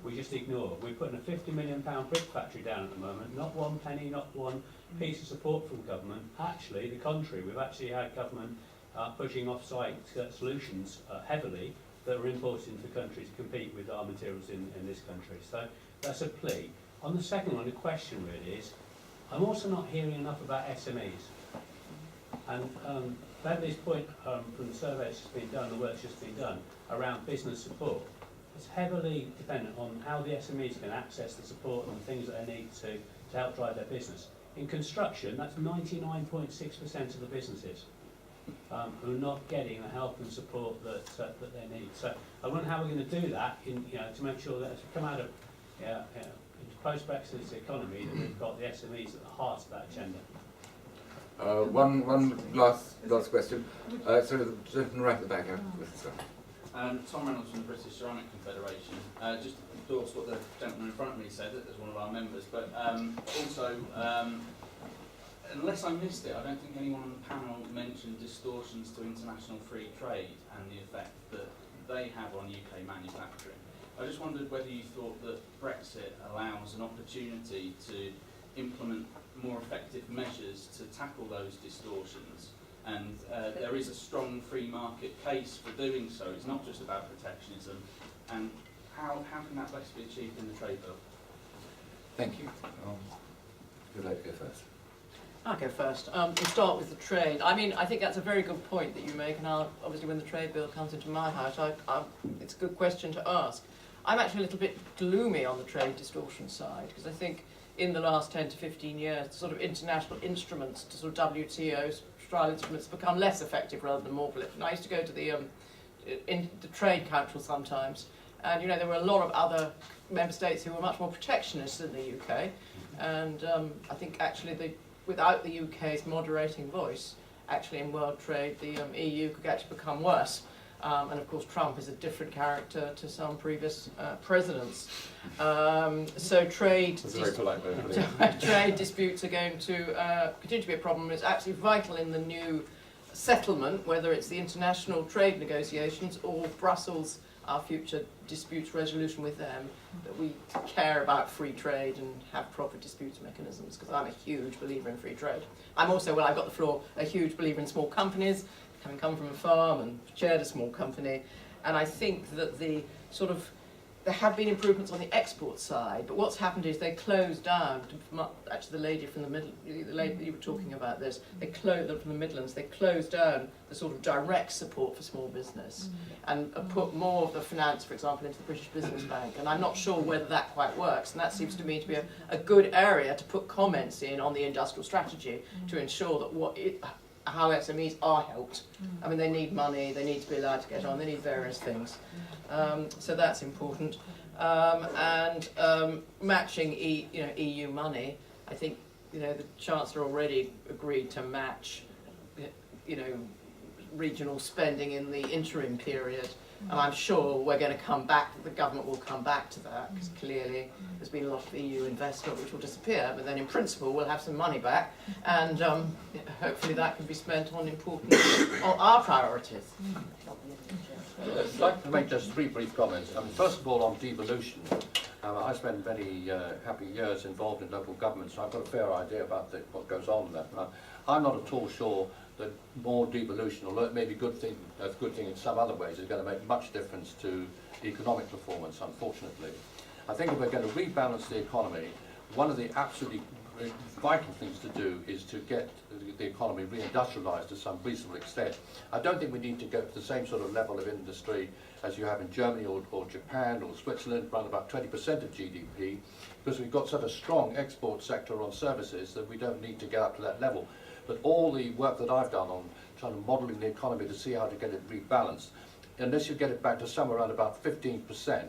we just ignore. We're putting a £50 million brick factory down at the moment, not one penny, not one piece of support from government. Actually, the contrary, we've actually had government pushing off-site solutions heavily that are imported into the country to compete with our materials in this country. So that's a plea. On the second one, the question really is, I'm also not hearing enough about SMEs. And Beverly's point from the survey that's just been done, the work that's just been done, around business support, it's heavily dependent on how the SMEs can access the support and the things that they need to help drive their business. In construction, that's 99.6% of the businesses who are not getting the help and support that they need. So I wonder how we're going to do that to make sure that as we come out of into post-Brexit economy, that we've got the SMEs at the heart of that agenda. One last question. So the gentleman right at the back. Tom Reynolds from the British Ceramic Confederation. Just endorse what the gentleman in front of me said as one of our members, but also, unless I missed it, I don't think anyone on the panel mentioned distortions to international free trade and the effect that they have on UK manufacturing. I just wondered whether you thought that Brexit allows an opportunity to implement more effective measures to tackle those distortions. And there is a strong free market case for doing so. It's not just about protectionism. And how can that best be achieved in the trade bill? Thank you. Who'd like to go first? I'll go first. To start with the trade, I mean, I think that's a very good point that you make, and obviously when the trade bill comes into my house, it's a good question to ask. I'm actually a little bit gloomy on the trade distortion side, because I think in the last 10 to 15 years, the sort of international instruments to sort of WTO trial instruments become less effective rather than more prolific. I used to go to the Trade Council sometimes, and there were a lot of other member states who were much more protectionist than the UK, and I think actually without the UK's moderating voice, actually in world trade, the EU could actually become worse. And of course, Trump is a different character to some previous presidents. So trade disputes are going to continue to be a problem. It's actually vital in the new settlement, whether it's the international trade negotiations or Brussels, our future disputes resolution with them, that we care about free trade and have proper disputes mechanisms, because I'm a huge believer in free trade. I'm also, I've got the floor, a huge believer in small companies, having come from a farm and chaired a small company, and I think that the sort of there have been improvements on the export side, but what's happened is they closed down. Actually, the lady from the lady you were talking about this, they closed from the Midlands. They closed down the sort of direct support for small business and put more of the finance, for example, into the British Business Bank. And I'm not sure whether that quite works. And that seems to me to be a good area to put comments in on the industrial strategy to ensure that how SMEs are helped. I mean, they need money, they need to be allowed to get on, they need various things. So that's important. Matching EU money, I think the Chancellor already agreed to match regional spending in the interim period. And I'm sure we're going to come back, the government will come back to that, because clearly there's been a lot of EU investment which will disappear, but then in principle we'll have some money back, and hopefully that can be spent on on our priorities. I'd like to make just 3 brief comments. First of all, on devolution. I spent many happy years involved in local government, so I've got a fair idea about what goes on there. I'm not at all sure that more devolution, although it may be a good thing in some other ways, is going to make much difference to economic performance, unfortunately. I think if we're going to rebalance the economy, one of the absolutely vital things to do is to get the economy reindustrialised to some reasonable extent. I don't think we need to go to the same sort of level of industry as you have in Germany or Japan or Switzerland, around about 20% of GDP, because we've got such a strong export sector on services that we don't need to get up to that level. But all the work that I've done on trying to modelling the economy to see how to get it rebalanced, unless you get it back to somewhere around about 15%,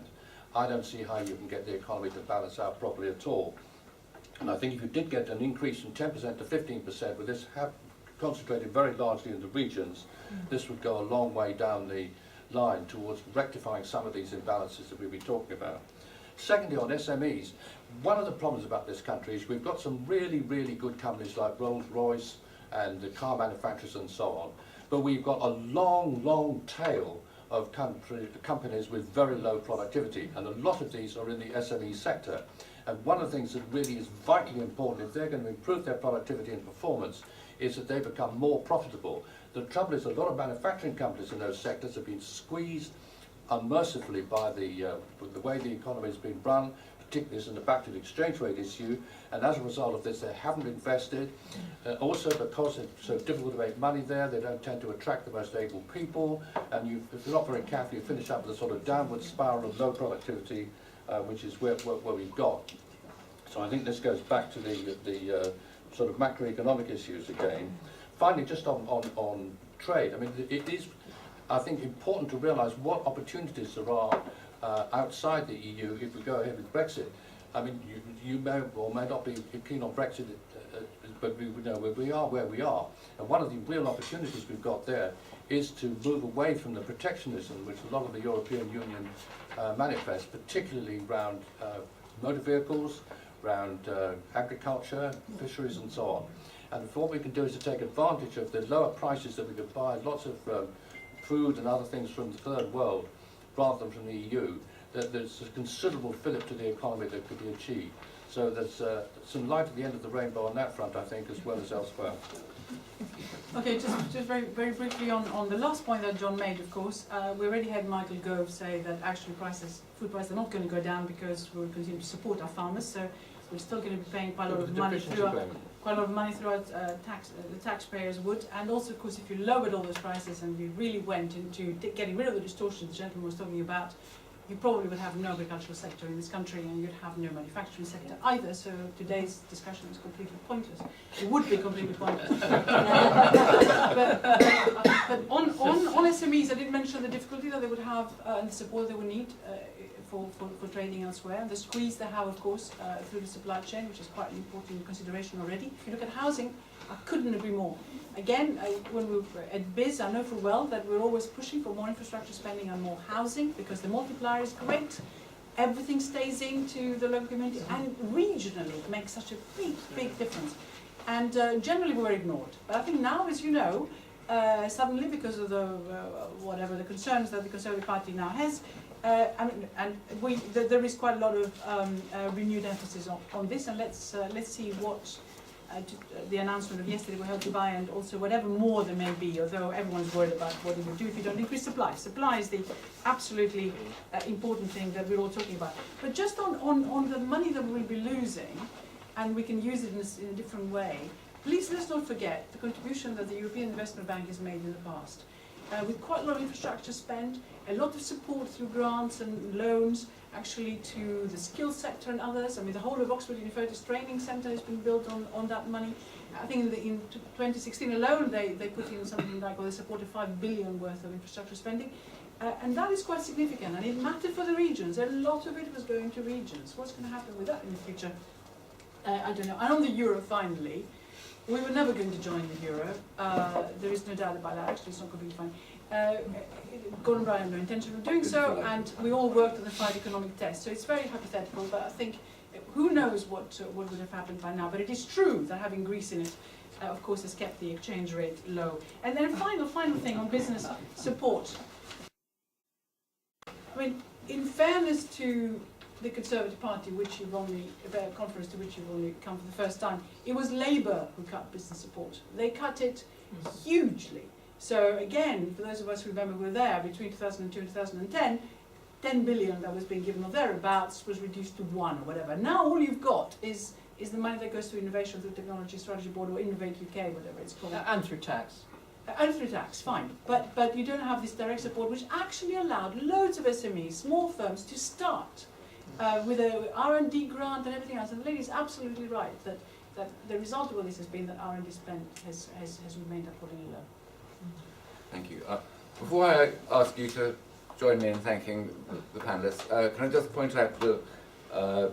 I don't see how you can get the economy to balance out properly at all. And I think if you did get an increase from 10% to 15%, with this concentrated very largely in the regions, this would go a long way down the line towards rectifying some of these imbalances that we've been talking about. Secondly, on SMEs, one of the problems about this country is we've got some really, really good companies like Rolls-Royce and the car manufacturers and so on, but we've got a long, long tail of companies with very low productivity, and a lot of these are in the SME sector. And one of the things that really is vitally important if they're going to improve their productivity and performance is that they become more profitable. The trouble is a lot of manufacturing companies in those sectors have been squeezed unmercifully by the way the economy has been run, particularly in the back to the exchange rate issue, and as a result of this they haven't invested. Also because it's so difficult to make money there, they don't tend to attract the most able people, and if you're not very careful you finish up with a sort of downward spiral of low productivity, which is where we've got. So I think this goes back to the sort of macroeconomic issues again. Finally, just on trade, I mean, it is, I think, important to realise what opportunities there are outside the EU if we go ahead with Brexit. I mean, you may or may not be keen on Brexit, but we are where we are. And one of the real opportunities we've got there is to move away from the protectionism which a lot of the European Union manifests, particularly around motor vehicles, around agriculture, fisheries and so on. And what we can do is to take advantage of the lower prices that we can buy lots of food and other things from the third world rather than from the EU. There's a considerable fillip to the economy that could be achieved. So there's some light at the end of the rainbow on that front, I think, as well as elsewhere. Okay, just very, very briefly on the last point that John made, of course, we already had Michael Gove say that actually food prices are not going to go down because we'll continue to support our farmers, so we're still going to be paying quite a lot of money throughout the taxpayers would. And also, of course, if you lowered all those prices and we really went into getting rid of the distortions the gentleman was talking about, you probably would have no agricultural sector in this country and you'd have no manufacturing sector either, so today's discussion is completely pointless. It would be completely pointless. but on SMEs, I did mention the difficulty that they would have and the support they would need for trading elsewhere. The squeeze they have, of course, through the supply chain, which is quite an important consideration already. If you look at housing, I couldn't agree more. Again, when we were at BIS, I know full well that we're always pushing for more infrastructure spending and more housing because the multiplier is great. Everything stays into the local community and regionally it makes such a big difference. And generally we were ignored. But I think now, as you know, suddenly because of the whatever the concerns that the Conservative Party now has, there is quite a lot of renewed emphasis on this, and let's see what the announcement of yesterday will help you buy, and also whatever more there may be, although everyone's worried about what it will do if you don't increase supply. Supply is the absolutely important thing that we're all talking about. But just on the money that we'll be losing, and we can use it in a different way, please let's not forget the contribution that the European Investment Bank has made in the past. With quite a lot of infrastructure spend, a lot of support through grants and loans, actually to the skills sector and others. I mean, the whole of Oxford University's training centre has been built on that money. I think in 2016 alone, they put in something like, well, they supported 5 billion worth of infrastructure spending. And that is quite significant, and it mattered for the regions. A lot of it was going to regions. What's going to happen with that in the future? I don't know. And on the euro, finally, we were never going to join the euro. There is no doubt about that. Actually, it's not completely fine. Gordon Brown had no intention of doing so, and we all worked on the 5 economic tests. So it's very hypothetical, but I think who knows what would have happened by now. But it is true that having Greece in it, of course, has kept the exchange rate low. And then final thing on business support. I mean, in fairness to the Conservative Party, which you've only, a conference to which you've only come for the first time, it was Labour who cut business support. They cut it hugely. So again, for those of us who remember were there, between 2002 and 2010, 10 billion that was being given or thereabouts was reduced to 1 or whatever. Now all you've got is the money that goes to innovation through Technology Strategy Board or Innovate UK, whatever it's called. And through tax. And through tax, fine. But you don't have this direct support, which actually allowed loads of SMEs, small firms, to start with a R&D grant and everything else. And the lady is absolutely right that the result of all this has been that R&D spend has remained accordingly low. Thank you. Before I ask you to join me in thanking the panellists, can I just point out the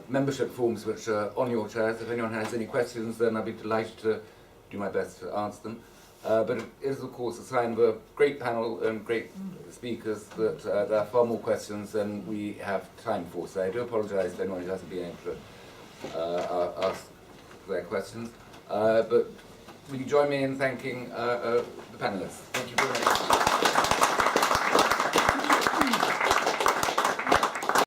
membership forms which are on your chairs. If anyone has any questions, then I'd be delighted to do my best to answer them. But it is, of course, a sign of a great panel and great speakers that there are far more questions than we have time for. So I do apologise to anyone who hasn't been able to ask their questions. But will you join me in thanking the panellists? Thank you very much.